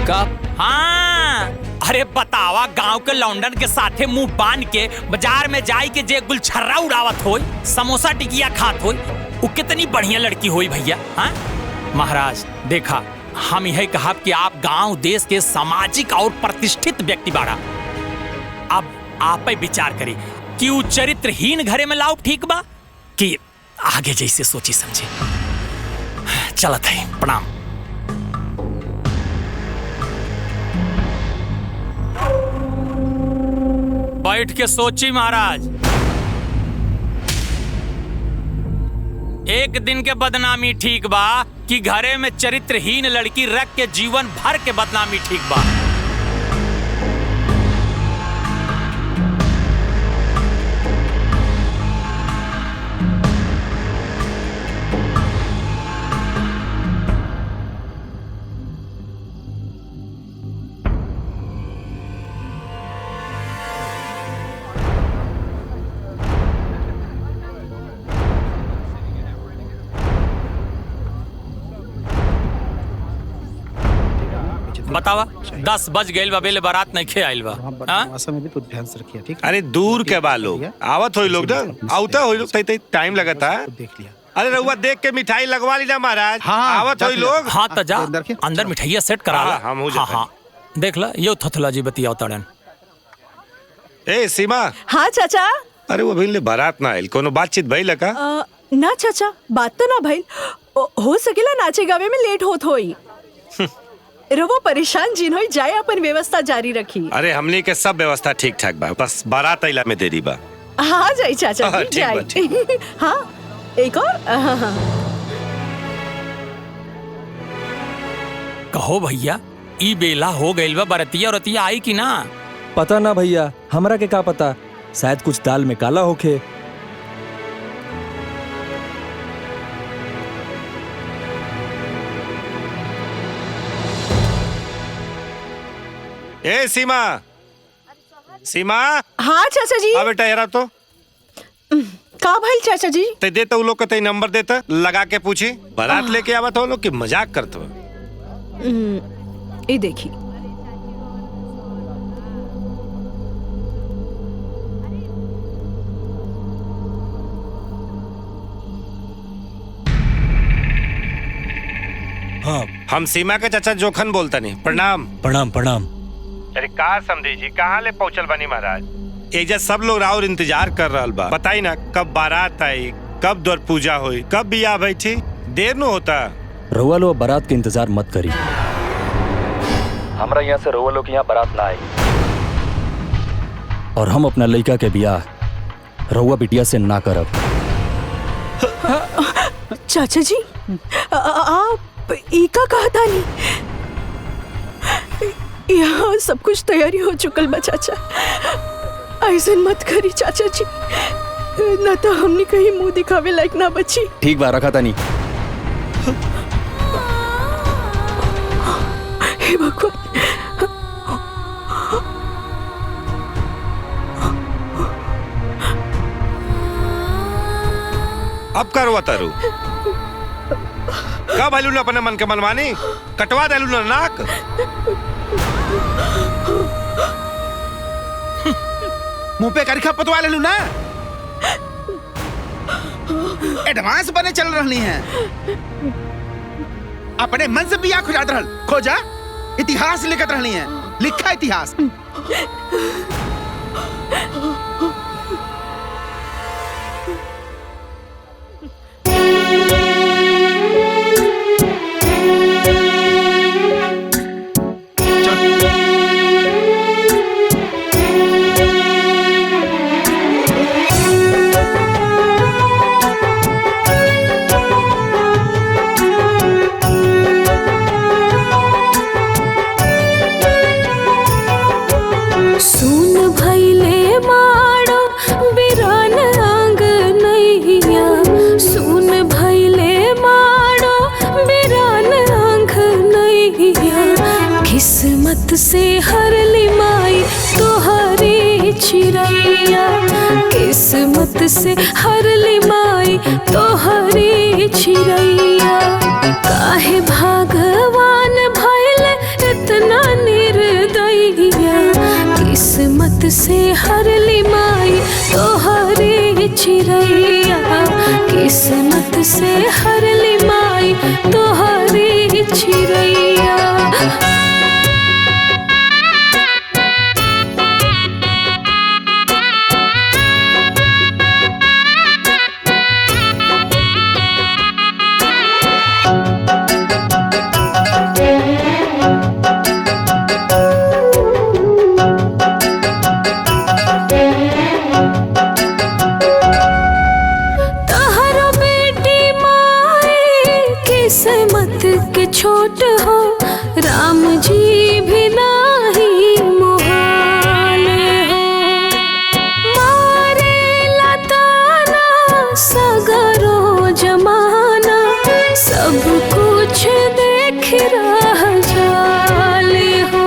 का? हाँ, अरे बतावा, गांव के लौंडन के साथे मुंह बांध के बाजार में जाई के जे गुलछर्रा उड़ावत होई, समोसा टिकिया खात होई, वो कितनी बढ़िया लड़की होई भैया। हाँ महाराज, देखा हम यही कहा कि आप गांव देश के सामाजिक और प्रतिष्ठित व्यक्ति बाड़ा। अब आप विचार करी कि वो चरित्रहीन घरे में लाओ ठीक बा कि आगे जैसे सोची समझे। चलत है, प्रणाम। बैठ के सोची महाराज, एक दिन के बदनामी ठीक बा कि घरे में चरित्रहीन लड़की रख के जीवन भर के बदनामी ठीक बा। बतावा, 10 बज गए बा, बेले बारात नहीं खे आइल बा। में भी तो ध्यान से रखिए, ठीक? अरे दूर के बा लोग, आवत होई लोग ना, आवता होई लोग, तई टाइम लगता है। देख लिया। अरे रउआ देख के मिठाई लगवा ली ना महाराज। हाँ, आवत होई लोग। हाँ तो जा अंदर मिठाइया सेट करा ला। हम हो हाँ, हाँ देख ला, यो थथला जी बतियाओ तड़न। ए सीमा। हाँ चाचा। अरे वो भइल बारात ना आइल, कोनो बातचीत भइल का? ना चाचा, बात तो ना भइल। हो सकेला नाचे गावे में लेट होत होई। रवो परेशान जिन होई, जाए अपन व्यवस्था जारी रखी। अरे हमनी के सब व्यवस्था ठीक ठाक बा, बस बारात आइला में देरी बा। हाँ जाई चाचा, जाई। हाँ एक और। कहो भैया, ई बेला हो गइल बा, बरतिया रतिया आई कि ना? पता ना भैया, हमरा के का पता, शायद कुछ दाल में काला होखे। ए सीमा, सीमा। हाँ चाचा जी। बेटा यार तो का भाई चाचा जी? ते दे तो लोग के नंबर देता लगा के पूछी बारात लेके आवत हो लोग कि मजाक करते हो। ये देखी हाँ हम सीमा के चाचा जोखन बोलता नहीं। प्रणाम। प्रणाम प्रणाम। अरे का समझी जी कहाँ ले पहुँचल बनी महाराज? एजा सब लोग राउर इंतजार कर रहा बा। बताई ना कब बारात आई, कब द्वार पूजा हुई, कब बियाह बैठी? देर न होता। रउआ लोग बारात के इंतजार मत करी। हमरा यहाँ से रउआ लोग यहाँ बारात ना आई और हम अपना लड़का के बियाह रउआ बिटिया से ना करब। चाचा जी आप इका कहा था नहीं, यहाँ सब कुछ तैयारी हो चुकल बा चाचा। ऐसा मत करी चाचा जी, न तो हमने कहीं मुंह दिखावे लायक ना बची। ठीक बा रखा था नहीं। हे भगवान। अब करवा तारू का भालू ना अपने मन के मनमानी कटवा देलू ना नाक। मुंह पे करखा पतवा ले लू ना। एडवांस बने चल रही हैं। अपने मन से बिया खुजात रहल खोजा इतिहास लिखत रहनी है। लिखा इतिहास। किस्मत से हर लिमाई तोहरी चिरैया, किस्मत से हर लिमाई तोहरी चिरैया। काहे भगवान भइल इतना निर्दयिया, किस्मत से हर लिमाई तोहरी चिरैया, किस्मत से हर लिमाई तोहरी चिरैया। छोट हो राम जी भी नाही मोहाल हो, मारे लताना सगरो जमाना, सब कुछ देख रह जाले हो।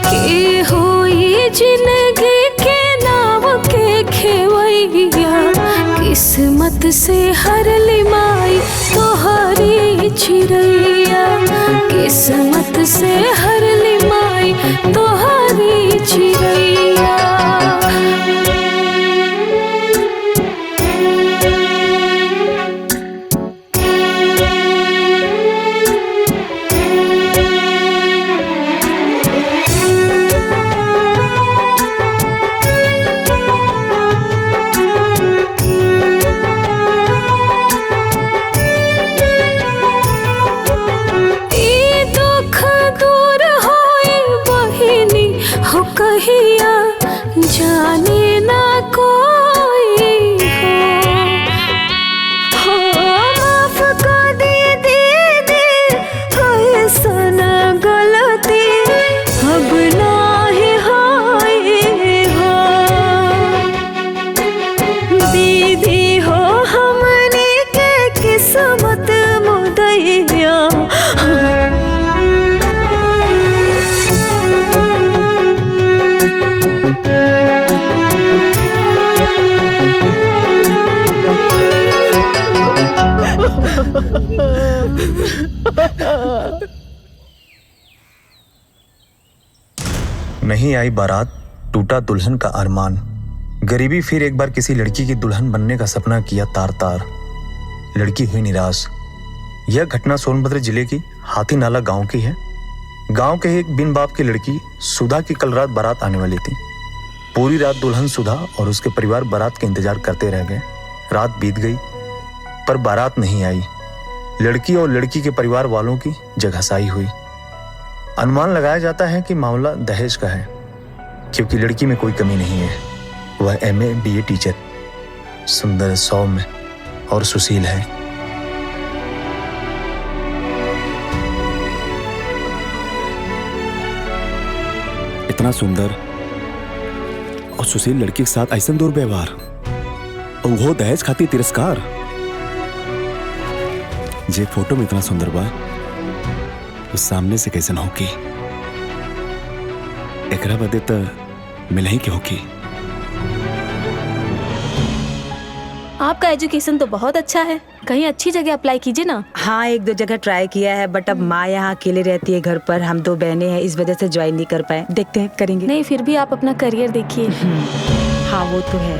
के होई जिंदगी के नाव के खेवैया, किस्मत से हर लिमाई तोहरी चिरैया, किस्मत से हर लिमाई तोहरी चिरैया। बहिनी नहीं आई बारात, टूटा दुल्हन का अरमान। गरीबी फिर एक बार किसी लड़की की दुल्हन बनने का सपना किया तार तार। लड़की हुई निराश। यह घटना सोनभद्र जिले की हाथी नाला गांव की है। गांव के एक बिन बाप की लड़की सुधा की कल रात बारात आने वाली थी। पूरी रात दुल्हन सुधा और उसके परिवार बारात के इंतजार करते रह गए। रात बीत गई पर बारात नहीं आई। लड़की और लड़की के परिवार वालों की जगहसाई हुई। अनुमान लगाया जाता है कि मामला दहेज का है, क्योंकि लड़की में कोई कमी नहीं है। वह MA BA टीचर, सुंदर, सौम्य और सुशील है। इतना सुंदर और सुशील लड़की के साथ ऐसा दुर्व्यवहार और वो दहेज खाती तिरस्कार। जे फोटो में इतना सुंदर बा उस सामने से कैसे न होगी। एकरा बदे तो मिल ही के होगी। आपका एजुकेशन तो बहुत अच्छा है, कहीं अच्छी जगह अप्लाई कीजिए ना। हाँ, 1-2 जगह ट्राई किया है, बट अब माँ यहाँ अकेले रहती है घर पर। हम 2 बहनें हैं, इस वजह से ज्वाइन नहीं कर पाए। देखते हैं, करेंगे। नहीं, फिर भी आप अपना करियर देखिए। हाँ, वो तो है।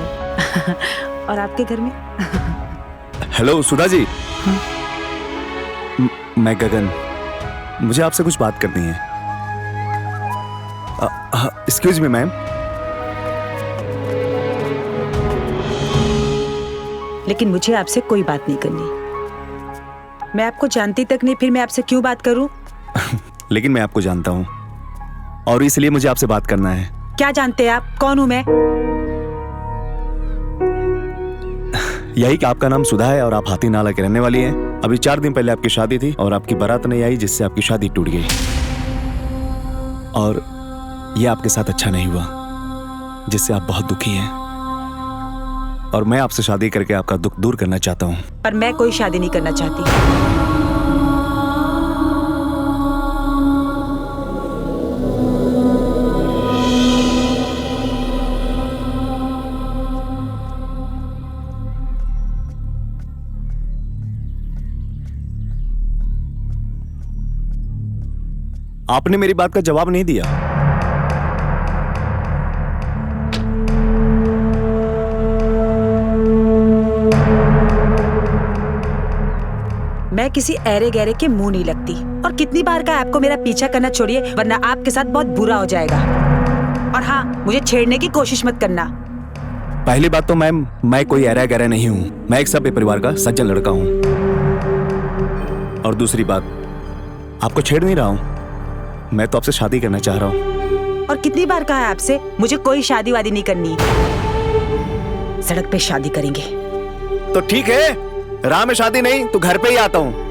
और आपके घर में? हेलो सुधा जी। मैं गगन, मुझे आपसे कुछ बात करनी है। Excuse me ma'am. लेकिन मुझे आपसे कोई बात नहीं करनी। मैं आपको जानती तक नहीं, फिर मैं आपसे क्यों बात करूं? लेकिन मैं आपको जानता हूं और इसलिए मुझे आपसे बात करना है। क्या जानते हैं आप? कौन हूं मैं? यही कि आपका नाम सुधा है और आप हाथी नाला के रहने वाली हैं। अभी 4 दिन पहले आपकी शादी थी और आपकी बारात नहीं आई, जिससे आपकी शादी टूट गई। और ये आपके साथ अच्छा नहीं हुआ, जिससे आप बहुत दुखी हैं। और मैं आपसे शादी करके आपका दुख दूर करना चाहता हूँ। पर मैं कोई शादी नहीं करना चाहती। आपने मेरी बात का जवाब नहीं दिया। मैं किसी ऐरे गहरे के मुंह नहीं लगती। और कितनी बार कहा आपको मेरा पीछा करना छोड़िए, वरना आपके साथ बहुत बुरा हो जाएगा। और हाँ, मुझे छेड़ने की कोशिश मत करना। पहली बात तो मैम, मैं कोई ऐरा गहरा नहीं हूँ। मैं एक सभ्य परिवार का सज्जन लड़का हूँ। और दूसरी बात, आपको छेड़ नहीं रहा हूँ, मैं तो आपसे शादी करना चाह रहा हूँ। और कितनी बार कहा है आपसे, मुझे कोई शादी वादी नहीं करनी। सड़क पे शादी करेंगे। तो ठीक है, राह में शादी नहीं तो घर पे ही आता हूँ।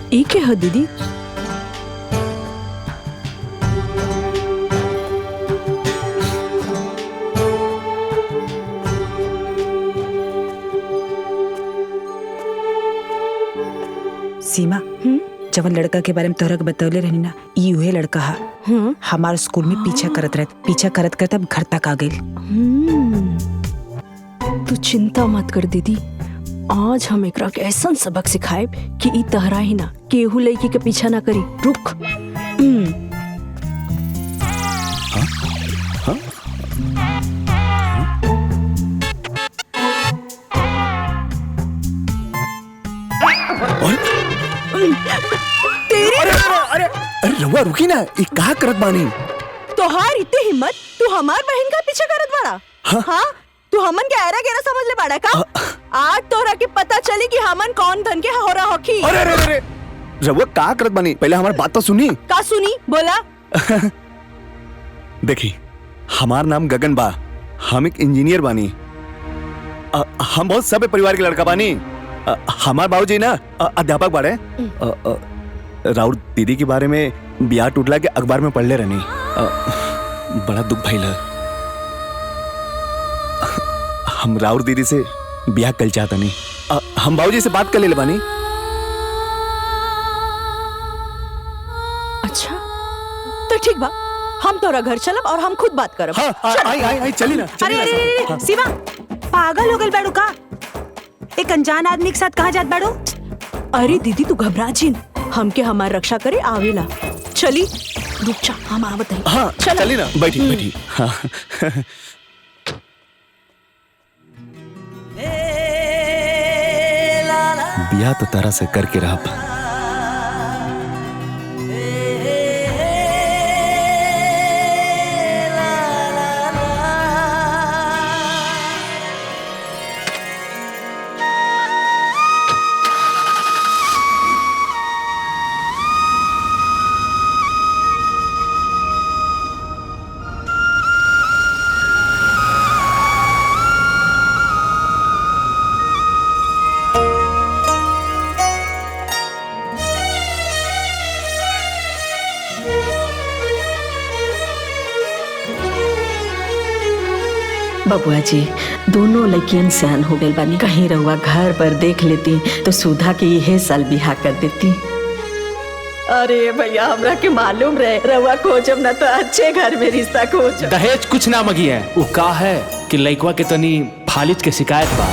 ई क्या है दीदी? सीमा, जवन लड़का के बारे में तोहरा के बतौले रहनी ना, ई उहे लड़का हा। हमारे स्कूल में पीछा करत अब घर तक आ गई। तू चिंता मत कर दीदी, आज हम एकरा के ऐसा सबक सिखाए कि ई तहरा ही ना केहू लड़की के पीछा ना करी। रुक। अरे रउआ रुकी ना, ये कहा करत बानी? तोहार इतनी हिम्मत, तू हमार बहन का पीछा करत बाड़ा? हाँ? तू हमन के ऐरा गहरा समझ ले बाड़ा का? आज तोहरा के पता चली कि हमन कौन धन के हो रहा होखी। अरे रउआ कहा करत बानी? पहले हमारी बात तो सुनी। का सुनी? बोला। देखी, हमार नाम गगन बा, हम एक इंजीनियर बानी। हम बहुत सभ्य परिवार के लड़का बानी। हमार बाबूजी ना अध्यापक बाड़े। राउर दीदी के बारे में ब्याह टूटला के अखबार में पढ़ले रहनी। बड़ा दुख भइल है। हम राउर दीदी से ब्याह कल चाहता नहीं। हम बाबूजी से बात कर ले बानी। अच्छा तो ठीक बा, हम तोरा घर चलब और हम खुद बात करब। आई चली ना। अरे अरे अरे शिवा, पागल हो गई बैठो का? एक अनजान आदमी के साथ कहाँ जात बैठो? अरे दीदी तू घबरा जिन, हमके हमार रक्षा करे आवेला। चली रुक जा, हम आवत हैं। हाँ चली ना, बैठी बैठी। हाँ। ब्याह तो तरह से करके रहा। बबुआ जी, दोनों लड़कियन सयान हो गई बानी। कहीं रहुआ घर पर देख लेती तो सुधा के यह साल बिहा कर देती। अरे भैया, हमरा के मालूम रहे रहुआ खोजब ना तो अच्छे घर में रिश्ता खोजब। दहेज कुछ ना मगी है, वो का है कि लइकवा के तनी फालिज के शिकायत बा।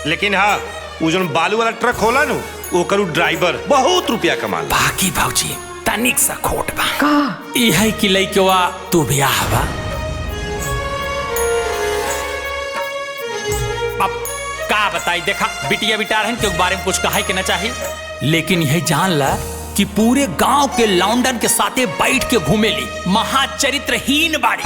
लेकिन हाँ, वो जो बालू वाला ट्रक होला नु, वो करू ड्राइवर बहुत रुपया कमाल। बाकी भाऊजी तनिक सा खोट बा का ई है कि लइकवा तू ब्याह बा। अब का बताई, देखा बिटिया बिटा रहन के बारे में कुछ कहे के ना चाहिए, लेकिन यह जान ला कि पूरे गांव के लौंडन के साथे बैठ के घूमेली, महाचरित्रहीन बाड़ी।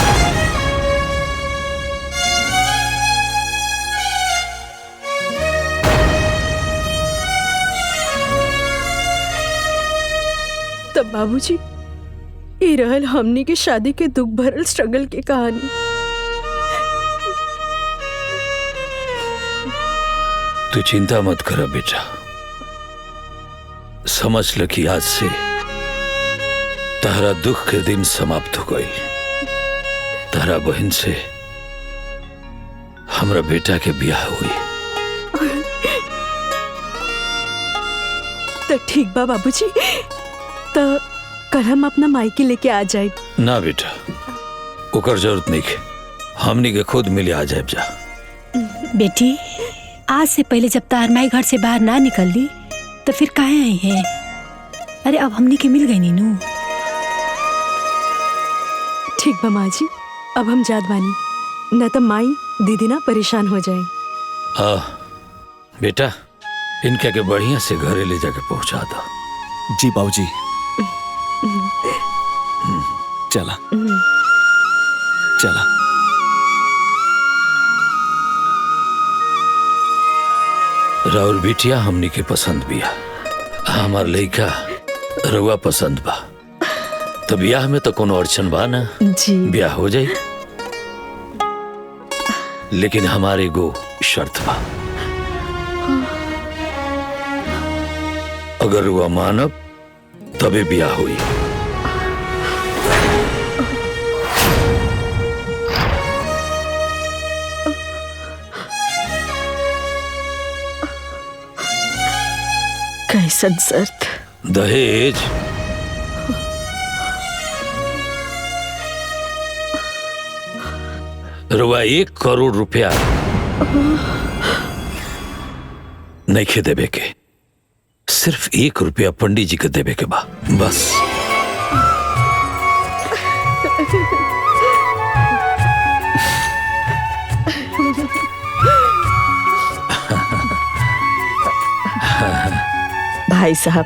तब बाबूजी, ये रहल हमनी के शादी के दुख भरल स्ट्रगल की कहानी। तू चिंता मत कर बेटा, समझ ल कि आज से तारा दुख के दिन समाप्त हो गई। तारा बहन से हमरा बेटा के ब्याह हुई। तो ठीक बा बाबूजी, तो कल हम अपना मायके लेके आ जाए। ना बेटा, ओकर जरूरत नहीं है, हमनी के खुद मिले आ जाए। जा बेटी, आज से पहले जब तार माई घर से बाहर ना निकल ली तो फिर काहे आई है? अरे अब हमनी के मिल गई नीनू। ठीक बा माँ जी, अब हम जात बानी, न तो माई दीदी ना परेशान हो जाए। बेटा, इनके के बढ़िया से घरे ले जाके पहुंचा दो। जी बाबूजी। चला चला। राहुल बिटिया हमनी के पसंद बिया, हमार लइका रउआ पसंद बा, तो ब्याह में तो कोनो अड़चन बा ना जी। ब्याह हो जाई, लेकिन हमारे गो शर्त बा। अगर रउआ मानब तबे ब्याह हुई। कैसन शर्त? दहेज रुआ 1 करोड़ रुपया नहीं खे देवे के, सिर्फ 1 रुपया पंडित जी के देवे के बा, बस। भाई साहब,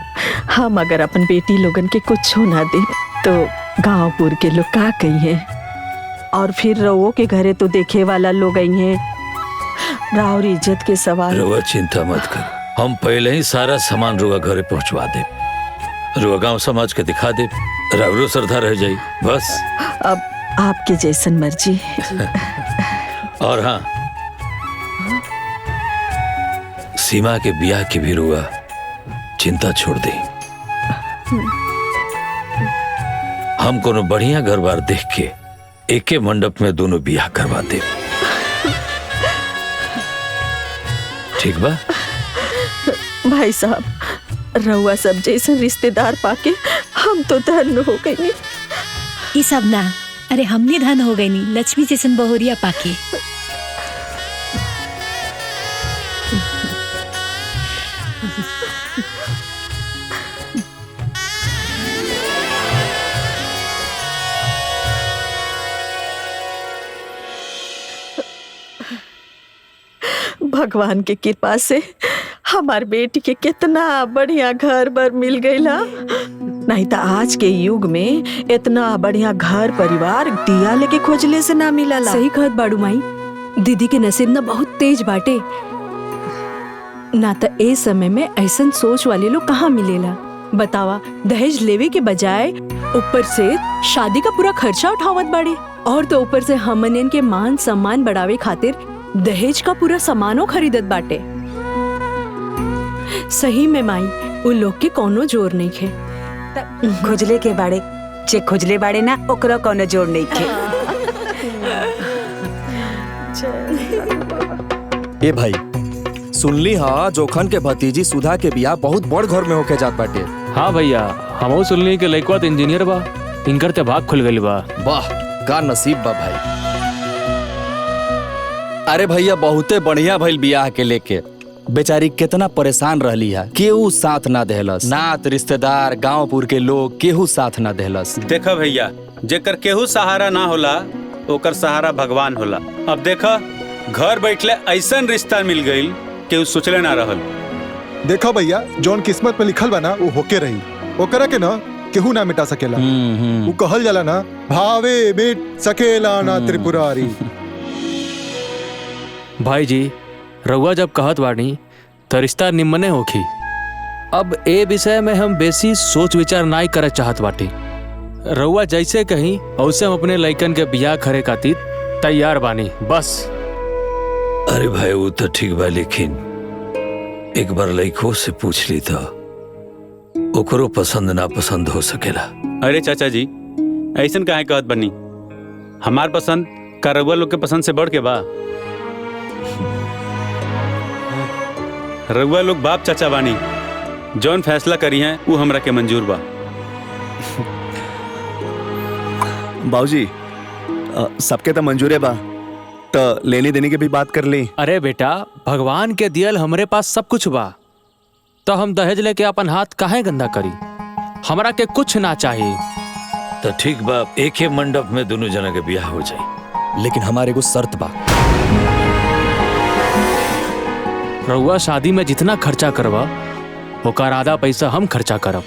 हम अगर अपन बेटी लोगन के कुछ ना दे तो गांवपुर के लोग का कही हैं, और फिर रवो के घरे तो देखे वाला लोग आई हैं। राउर इज्जत के सवाल। रुआ चिंता मत कर, हम पहले ही सारा सामान रुआ घरे पहुंचवा दे, रुआ गांव समाज के दिखा दे, राउरो श्रद्धा रह जाई, बस। अब आपके जैसन मर्जी। और हाँ, सीमा के ब्याह की भी रुआ चिंता छोड़ दे। हम कोनो बढ़िया घर बार देख के एके मंडप में दोनों बियाह करवा दे। ठीक बा? भाई साहब रउआ सब जैसे रिश्तेदार पाके हम तो धन्य हो गई। ई सब ना, अरे हमनी धन हो गई नी लक्ष्मी जैसन बहुरिया पाके। भगवान के कृपा से हमार बेटी के कितना बढ़िया घर बर मिल गईला। नहीं तो आज के युग में इतना बढ़िया घर परिवार दिया लेके खोजले से ना मिला। सही कहत बाड़ू माई, दीदी के नसीब ना बहुत तेज बाटे। ना तो ए समय में ऐसन सोच वाले लोग कहाँ मिलेला। बतावा, दहेज लेवे के बजाय ऊपर से शादी का पूरा खर्चा उठावत बाड़े, और तो ऊपर से हमन के मान सम्मान बढ़ावे खातिर दहेज का पूरा सामानो खरीदत बाटे। सही में माई, उन लोग के कोनो जोर नहीं खे। खोजले के बाड़े जे खोजले बाड़े ना ओकरा कोनो जोर नहीं खे। ए भाई सुनली हा जोखन के भतीजी सुधा के बियाह बहुत बड़ घर में होके जात बाटे। हाँ भैया, हमहू सुनली के लइकवा तो इंजीनियर बा, इनकर ते भाग खुल गइल बा। वाह का नसीब बा भाई। अरे भैया बहुते बढ़िया भइल बियाह के लेके। बेचारी कितना परेशान रहली है, केहू साथ ना देहलस, नात रिश्तेदार गांवपुर के लोग केहू साथ ना देहलस। देखा भैया, जेकर केहू सहारा ना होला ओकर सहारा भगवान होला। अब देखा घर बैठले ऐसन रिश्ता मिल गई केहू सोचले ना रहल। देखा भैया, जौन किस्मत में लिखल बा ना वो होके रही, ओकरा के ना केहू ना मिटा सकेला। वो कहल जाला ना, भावे मिट सकेला ना त्रिपुरारी। भाई जी रउआ जब कहत बानी तो रिश्ता निम्मने होखी। अब ए विषय में हम बेसी सोच विचार नाई करे चाहत बाटी। रउआ जैसे कहीं वैसे हम अपने लइकन के बियाह करे खातिर तैयार बानी बस। अरे भाई वो तो ठीक बा, लेकिन एक बार लइको से पूछ ली तो ओकरो पसंद ना पसंद हो सकेला। अरे चाचा जी ऐसन काहे कहत बनी? हमार पसंद का रउआ लोग के पसंद से बढ़ के बा? रउआ लोग बाप चाचा बानी, जौन फैसला करी है वो हमरा के मंजूर बा। बाबूजी सबके तो मंजूर है बा, तो लेने देने की भी बात कर ली। अरे बेटा, भगवान के दियल हमरे पास सब कुछ बा, तो हम दहेज लेके अपन हाथ काहे गंदा करी? हमरा के कुछ ना चाहिए। तो ठीक बा, एक ही मंडप में दोनों जना के बियाह हो जाए, लेकिन हमारे को शर्त बा। रउआ शादी में जितना खर्चा करवा ओकर आधा पैसा हम खर्चा करब।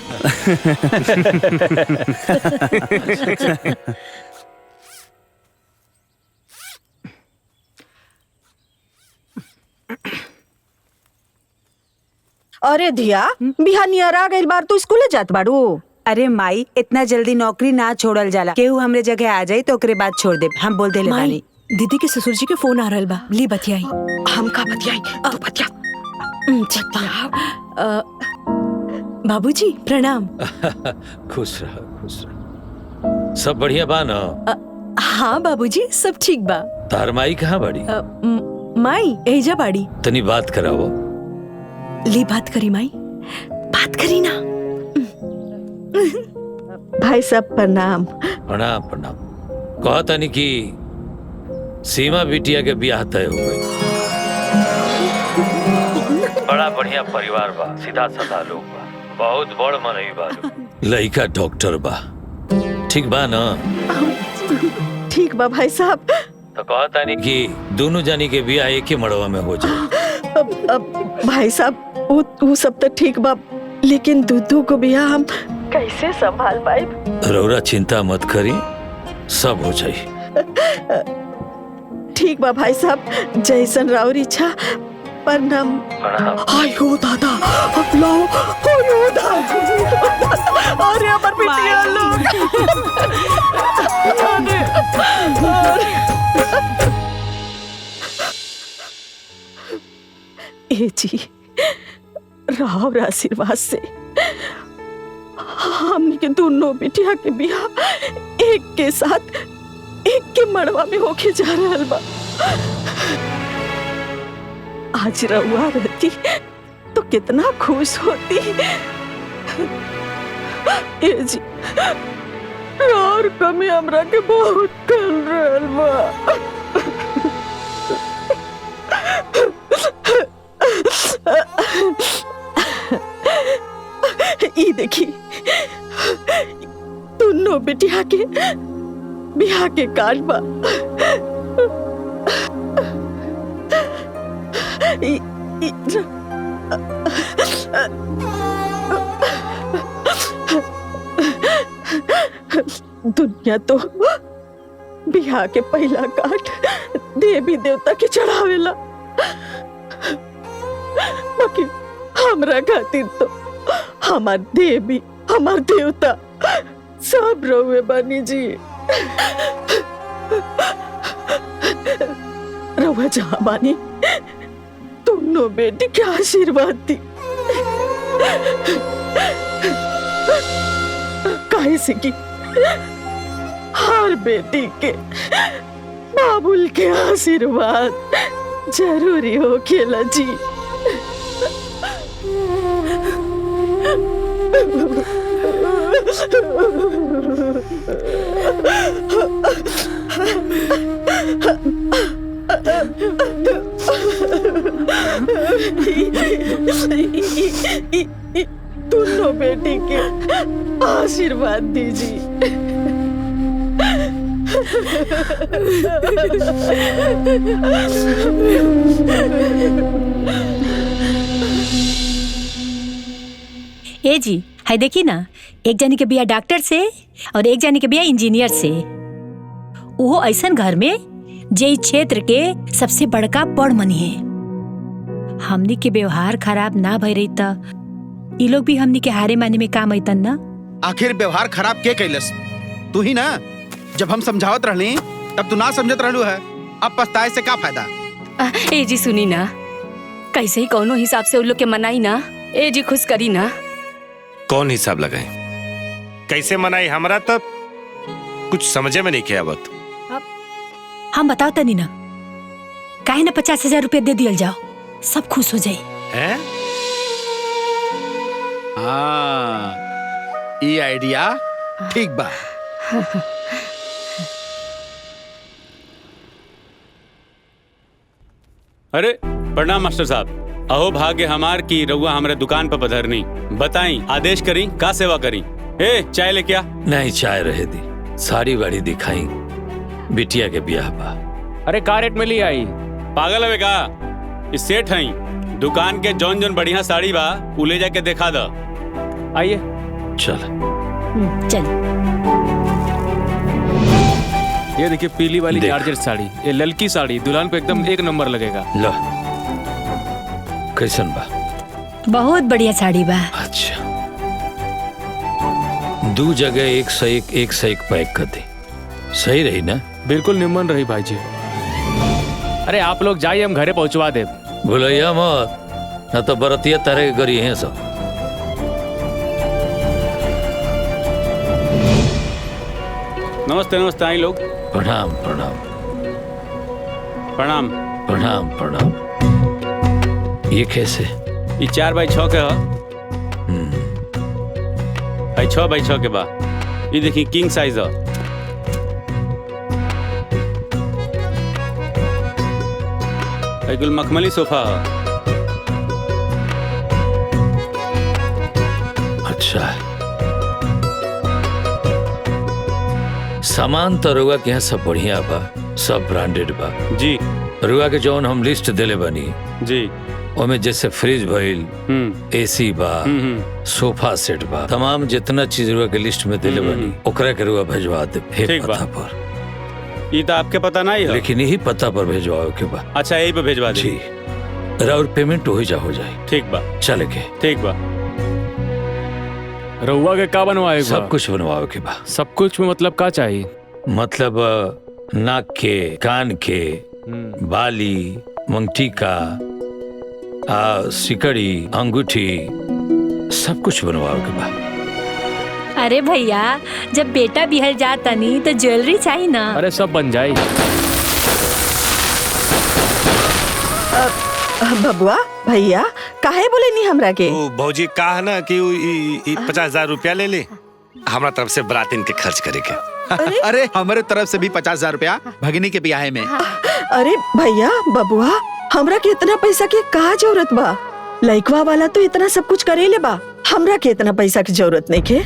अरे धिया, बिहानियर आ गइल बार तू स्कूले जात बाड़ू? अरे माई, इतना जल्दी नौकरी ना छोड़ल जाला। केहू हमरे जगह आ जाई तो ओकरे बाद छोड़ दे, हम बोल देले बानी। दीदी के ससुर जी के फोन आ रहल बा, ली बतियाई। हम का बतियाई? तू बतिया। बाबूजी प्रणाम। खुश रह, खुश रह। सब बढ़िया बा ना? हाँ बाबूजी सब ठीक बा। तार माई कहाँ बाड़ी? माई एजा बाड़ी। तनी बात करावो। ली बात करी माई, बात करी ना। भाई साहब प्रणाम। प्रणाम प्रणाम। कहा तनी कि सीमा बिटिया के ब्याह तय हो गई। बड़ा बढ़िया परिवार बा, सीधा साधा लोग बा, बहुत बड़ मनई बा। लइका डॉक्टर बा, ठीक बा ना? ठीक बा भाई साहब। तो कहा तानी कि दोनों जानी के ब्याह एक ही मड़वा में हो जाए। अब भाई साहब वो सब तो ठीक बा, लेकिन दूधू को ब्याह हम कैसे संभाल पाए? रौरा चिंता मत करी, सब हो जाए। ठीक बा भाई साहब, जैसन राउर इच्छा। प्रणाम। आयो दादा, लाओ, आयो दादा। अरे अमर बिटिया लोग। ए जी, राउर आशीर्वाद से हमने के दोनों बिटिया के बियाह एक के साथ के मड़वा में होके जा रहल बा। आज रउआ रहती तो कितना खुश होती। ए जी, और कमी हमरा के बहुत कर रहल बा। ई देखी, दोनों बेटिया के बिहार के कार्ड बा। दुनिया तो बिहार के पहला कार्ड देवी देवता के चढ़ावेला, बाकी हमरा खातिर तो हमार देवी हमार देवता सब रहुए बनी जी। रहुआ जहाँ बानी दोनों बेटी के आशीर्वाद दी। काहे से कि हर बेटी के बाबुल के आशीर्वाद जरूरी हो खेला जी। दोनों बेटी के आशीर्वाद दीजिए। ए जी, है देखी ना, एक जनी के बिया डॉक्टर से और एक जनी के बिया इंजीनियर से। वो ऐसन घर में जे इस क्षेत्र के सबसे बड़का बड़ मनी है। हमनी के व्यवहार खराब ना भई रही त ई लोग भी हमनी के हारे माने में काम अइतन ना। आखिर व्यवहार खराब के कैलस? तू ही ना। जब हम समझावत रहली तब तू ना समझत रहलू है। अब पछताए से का फायदा? ए जी सुनी ना, कैसे ही कौनो हिसाब से उन लोग के मनाई ना। ए जी खुश करी ना। कौन हिसाब लगाए, कैसे मनाई? हमरा तब कुछ समझे में नहीं किया। बात हम बताओ तनी ना, काहे ना 50,000 रुपया दे दियल जाओ, सब खुश हो जाए। हैं? हाँ, ये आइडिया ठीक बा। अरे प्रणाम मास्टर साहब। अहो भाग्य हमार की रउआ हमारे दुकान पर पधरनी। बताई आदेश करी, का सेवा करी? ए चाय ले क्या? नहीं, चाय रहे दी, साड़ी वाड़ी दिखाई, बिटिया के ब्याह बा। अरे का रेट में ली आई? पागल है का? इस सेठ हई, दुकान के जौन जौन बढ़िया साड़ी बा उ ले जाके दिखा द। आइए चल। चल। ये देखिए पीली वाली जॉर्जेट साड़ी, ये ललकी साड़ी दुल्हन पे एकदम एक नंबर लगेगा। लो, कैसन बा? बहुत बढ़िया साड़ी बा। अच्छा, दो जगह एक से एक पैक कर दे, सही रही ना? बिल्कुल निमन रही भाई जी। अरे आप लोग जाइए, हम घरे पहुंचवा दे। भूलैया मत, न तो बरतिया तरह के गरी है सब। नमस्ते नमस्ते, आई लोग। प्रणाम प्रणाम प्रणाम प्रणाम प्रणाम। ये कैसे? ये 4x6 के है। 6x6 के बा। ये देखिए किंग साइज है। कुल मखमली सोफा है। अच्छा, सामान तो रुआ के यहाँ सब बढ़िया बा, सब ब्रांडेड बा जी। रुआ के जौन हम लिस्ट देले बनी जी, ओमे जैसे फ्रिज भइल, एसी बा, सोफा सेट बा, तमाम जितना चीज रुआ के लिस्ट में देले बनी ओकरा के रुआ भेजवा दे। हे पता पर ये तो आपके पता नहीं है, लेकिन यही पता पर भेजवाओ के बा। अच्छा, यही पे भेजवा दे। जी, और पेमेंट हो जाए। ठीक बा, चले के। ठीक बा। रउआ के का बनवाए? सब कुछ बनवाओ के बा। सब कुछ में मतलब का चाहिए? मतलब नाक के, कान के, बाली, मंगटी का, सिकड़ी, अंगूठी, सब कुछ बनवाओ के बा। अरे भैया, जब बेटा बिहल जाता नहीं तो ज्वेलरी चाहिए ना। अरे सब बन जाए। बबुआ भैया काहे बोले नहीं हमरा के? भौजी कहा ना कि 50,000 रुपया ले ले, हमारा तरफ से बरातीन के खर्च करे के। अरे हमारे तरफ से भी 50,000 रुपया भगनी के ब्याह में। अरे भैया बबुआ हमरा के इतना पैसा के का जरूरत बा? लइकवा वाला तो इतना सब कुछ करेले बा, हमरा के इतना पैसा की जरूरत नहीं के।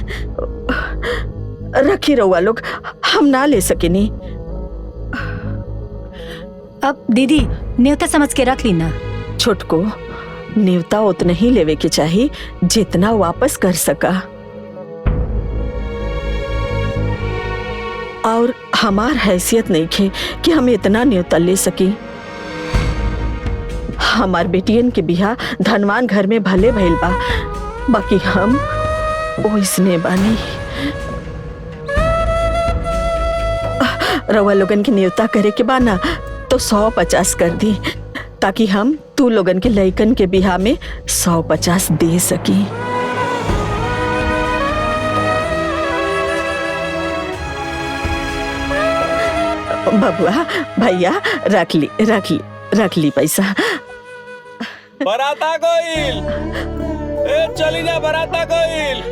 रखी रहुआ लोग, हम ना ले सकेनी। अब दीदी न्योता समझ के रख ली ना। छोटको न्योता उतना ही लेवे के चाहिए जितना वापस कर सका, और हमार हैसियत नहीं खे कि हम इतना न्योता ले सकी। हमार बेटियन के बिहा धनवान घर में भले भइल बा, बाकी हम ओइसने बानी। रवा लोगन के न्योता करे के बा ना तो 150 कर दी, ताकि हम तू लोगन के लइकन के बिहा में 150 दे सकी। बबुआ भैया रख ली पैसा। बराता गोइल, ए चली जा बराता गोइल।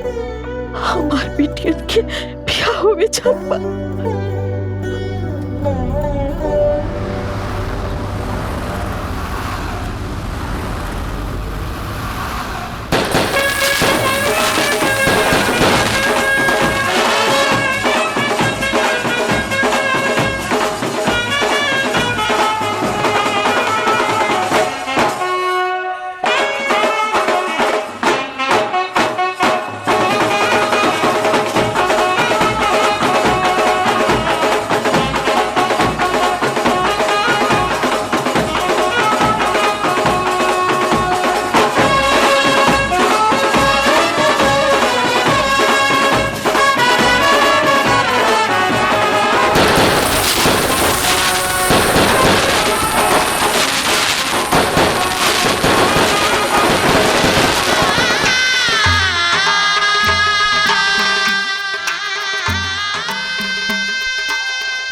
हमार बेटियन के ब्याह होवे जात बा।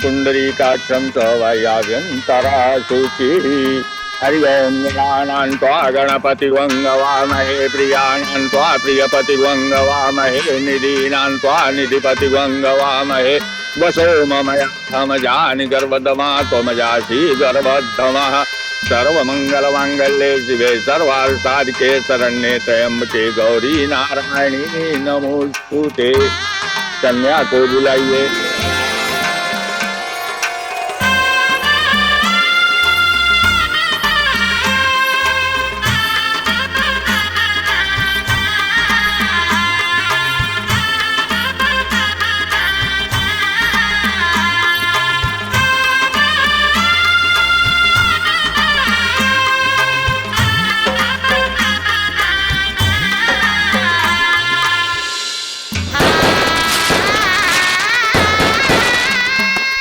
पुंडरीकाक्षं च वायाभ्यन्तरा शुचिः। हरि ओं गणानां त्वा गणपतिवङ्गवामहे, प्रियाणां त्वा प्रियपतिवङ्गवामहे, निधीनां त्वा निधिपतिवङ्गवामहे। वसो ममयामजानि गर्भदमा त्वमजासि गर्भद्धमः। सर्वमङ्गलमाङ्गल्ये शिवे सर्वार्थसाधिके शरण्ये त्र्यम्बके गौरी नारायणी नमोस्तुते। कन्या को बुलाइए।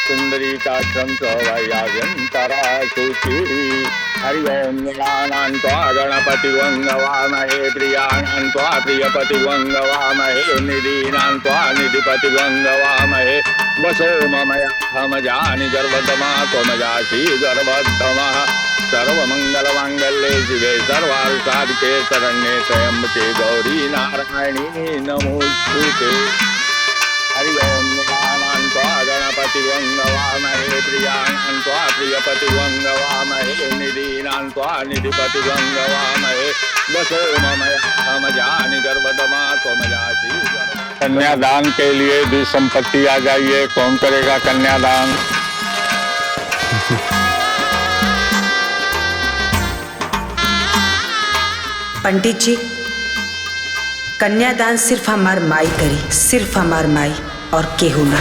पुंडरीकाक्षं च वायाभ्यन्तरा शुचिः। हरि ओं गणानां त्वा गणपतिवङ्गवामहे, प्रियाणां त्वा प्रियपतिवङ्गवामहे, निधीनां त्वा निधिपतिवङ्गवामहे। वसो ममयामजानि गर्भदमा त्वमजासि गर्भद्धमः। सर्वमङ्गलमाङ्गल्ये शिवे सर्वार्थसाधिके शरण्ये त्र्यम्बके गौरी नारायणी नमोस्तुते। हरि ओं गणानां त्वा गणपतिवङ्गवामहे, प्रियाणां त्वा प्रियपतिवङ्गवामहे, निधीनां त्वा निधिपतिवङ्गवामहे। वसो ममयामजानि गर्भदमा त्वमजासि। कन्यादान के लिए भी संपत्ति आ जाइए। कौन करेगा कन्यादान? पंडित जी, कन्यादान सिर्फ हमार माई करी, सिर्फ हमार माई, और केहू ना।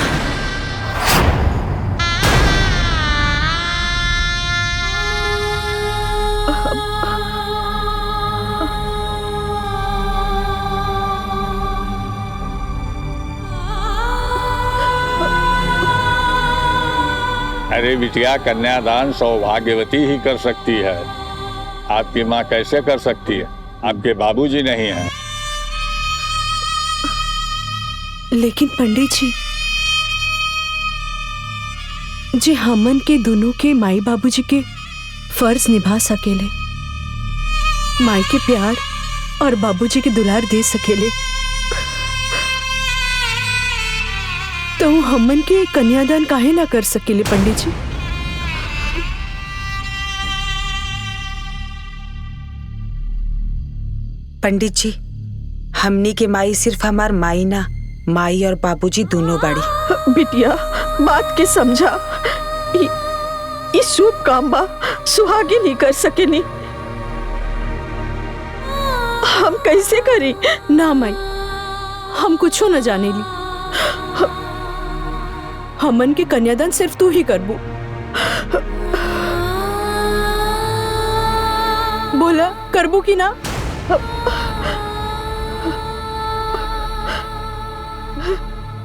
अरे बिटिया, कन्यादान सौभाग्यवती ही कर सकती है। आपकी माँ कैसे कर सकती है? आपके बाबूजी नहीं हैं। लेकिन पंडित जी, जे हमन के दोनों के माई बाबूजी के फर्ज निभा सकेले, माई के प्यार और बाबूजी के दुलार दे सकेले, तो हमन के कन्यादान काहे ना कर सकेले पंडित जी? पंडित जी, हमनी के माई सिर्फ हमार माई ना, माई और बाबूजी दोनों बाड़ी। बिटिया बात के समझा, ये शुभ काम बा, सुहागी नहीं कर सकेनी, हम कैसे करी? ना माई, हम कुछो न जाने ली। हमन के कन्यादान सिर्फ तू ही करबू। बोला करबू की ना?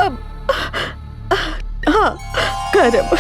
अब हाँ करब।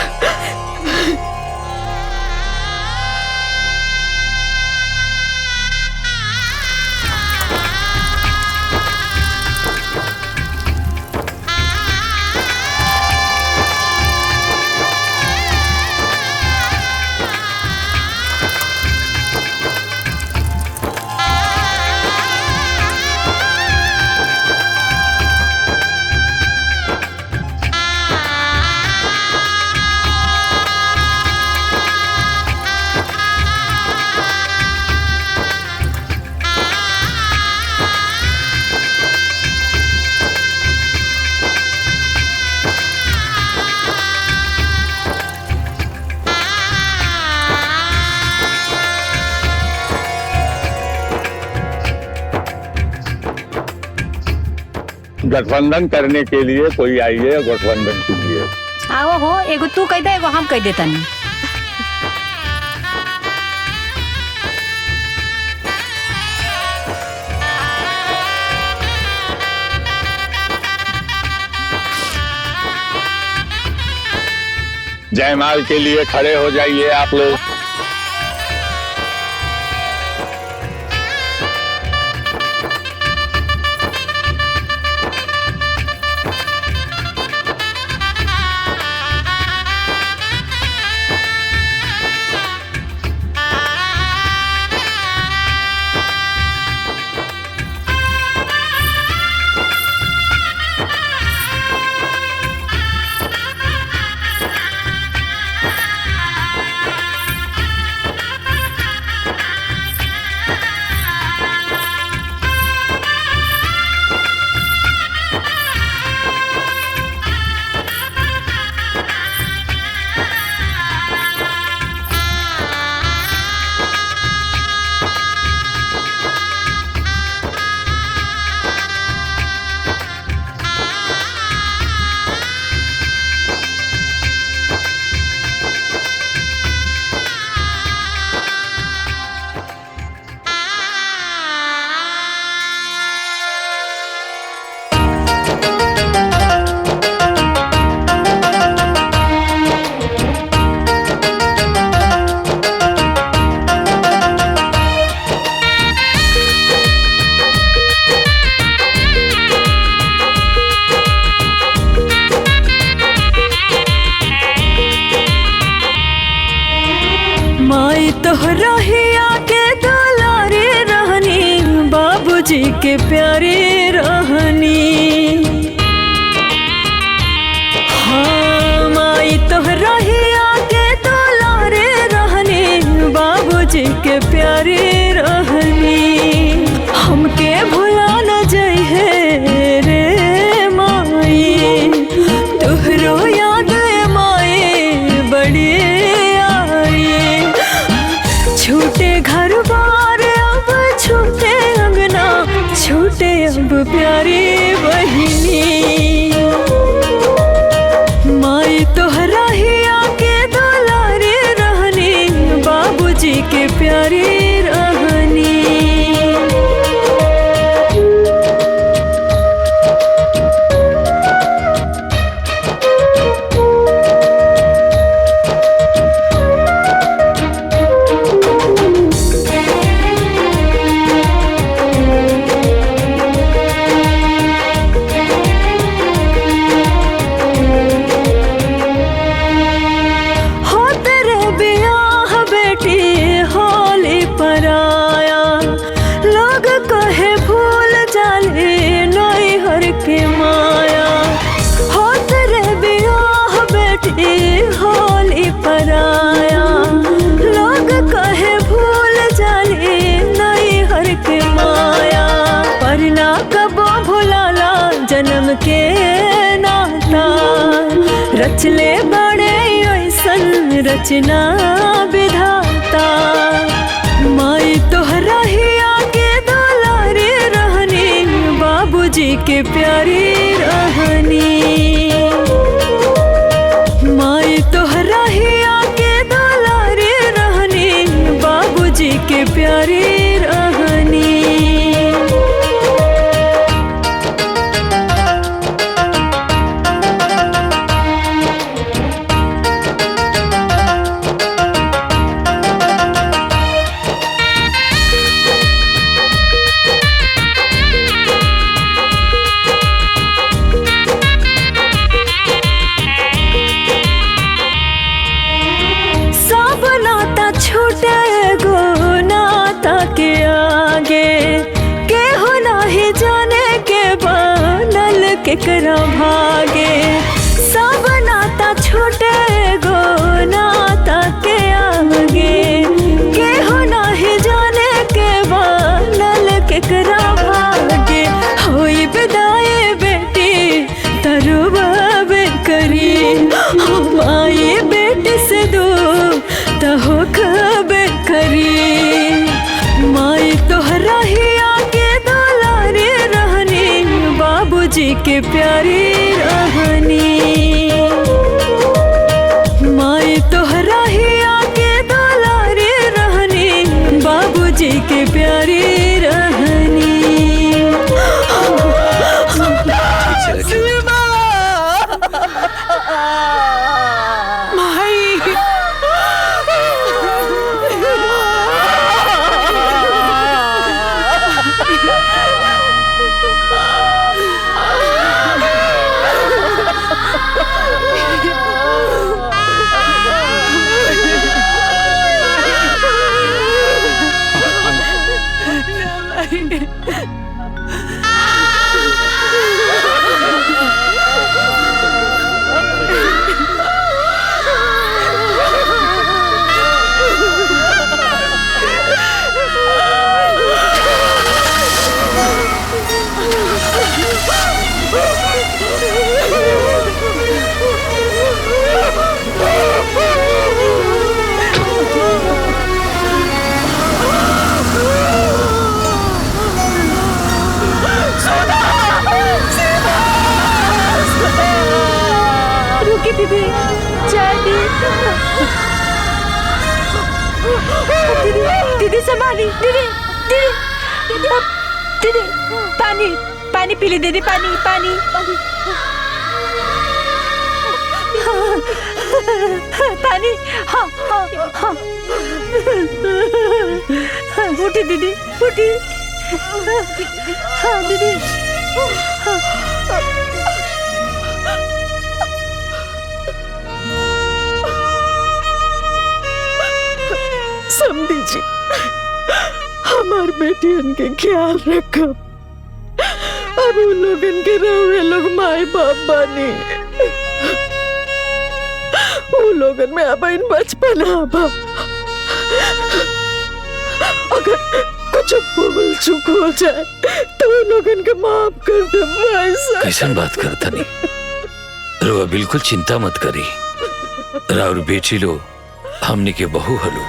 गठबंधन करने के लिए कोई आइए, गठबंधन कीजिए। आओ हो, एगो तू कह दे, एगो हम कह देता नहीं। जयमाल के लिए खड़े हो जाइए आप लोग। तोहरा ही आके दुलारे रहनी, बाबूजी के प्यारे रहनी। हाँ माई तोहरा ही आके दुलारे रहनी, बाबूजी के प्यारे रहनी। हमके भुला न जाइए रे माई, तोहरो याद माई बड़ी छूटे घर बार अब छूटे अंगना, छूटे रचना विधाता। माई तोहरा ही आगे दुलारे रहनी, बाबूजी के प्यारी रहनी। माई तोहरा ही आगे दुलारे रहनी, बाबूजी के प्यारी रहनी। सब नाता छूटे गो नाता के आगे, केहू नाही जाने के बनल केकरा भागे। सब नाता छूटे गो नाता के आगे, केहू नाही जाने के बनल केकरा भागे। होई विदाई बेटी तरुबे करी, हम आई बेटी से दूर तहो खबे करी। माई तोहरा ही आगे दुलारे रहनी, बाबूजी के प्यारी रहनी। माई तोहरा ही आगे दुलारे रहनी, बाबूजी के प्यारी रहनी। रुकी दीदी, चाय दी। दीदी दीदी संभाली, दीदी दीदी दीदी दीदी पानी पानी पी ली दीदी, पानी पानी। पानी, हाँ हाँ हाँ। उठी दीदी, उठी। हाँ दीदी। समझी जी, हमार बेटियन के ख्याल रखब। अब उन लोगन के रहुए लोग माई बाप बनी, उन लोगन में अब इन बचपन आबा। अगर कुछ भूल चूक हो जाए तो उन लोगन के माफ कर दे। कैसन बात करता नहीं, रुआ बिल्कुल चिंता मत करी। राउर बेटी लो हमनी के बहू हलो,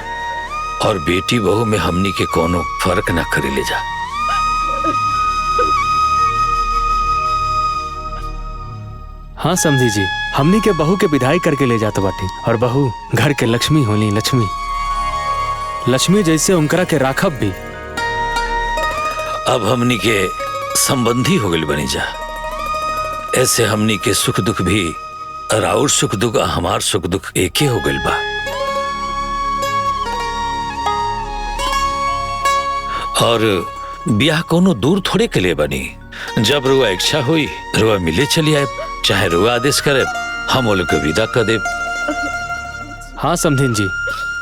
और बेटी बहू में हमनी के कोनो फर्क ना करे ले जा। हाँ समझी जी, हमनी के बहू के विदाई करके ले जाते बाटी, और बहू घर के लक्ष्मी होली। लक्ष्मी लक्ष्मी जैसे उनकरा के राखब भी। अब हमनी के संबंधी हो गए बनी जा। ऐसे हमनी के सुख दुख भी, राउर सुख दुख हमार सुख दुख एके हो गइल बा। और ब्याह कोनो दूर थोड़े के लिए बनी। जब रुआ इच्छा हुई रुआ मिले चली आए, चाहे रुआ आदेश करे हम वो लोग के विदा कर दे। हाँ समधिन जी,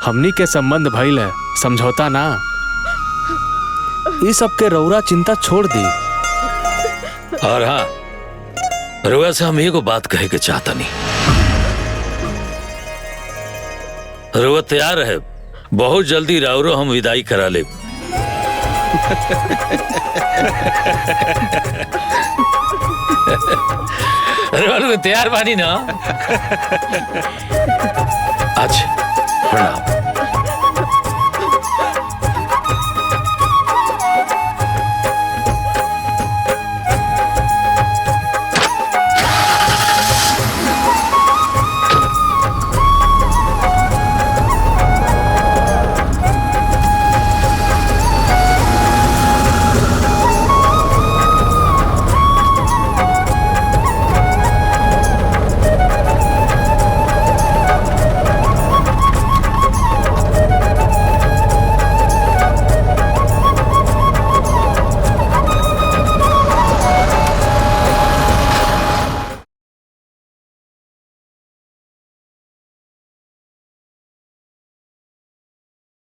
हमनी के संबंध भइल है, समझौता ना। इस सब के रौरा चिंता छोड़ दी। और हाँ, रुआ से हम एगो बात कहे के चाहता नहीं। रुआ तैयार है, बहुत जल्दी राउरो हम विदाई करा ले। अरे वालों तैयार बानी ना? अच्छा प्रणाम।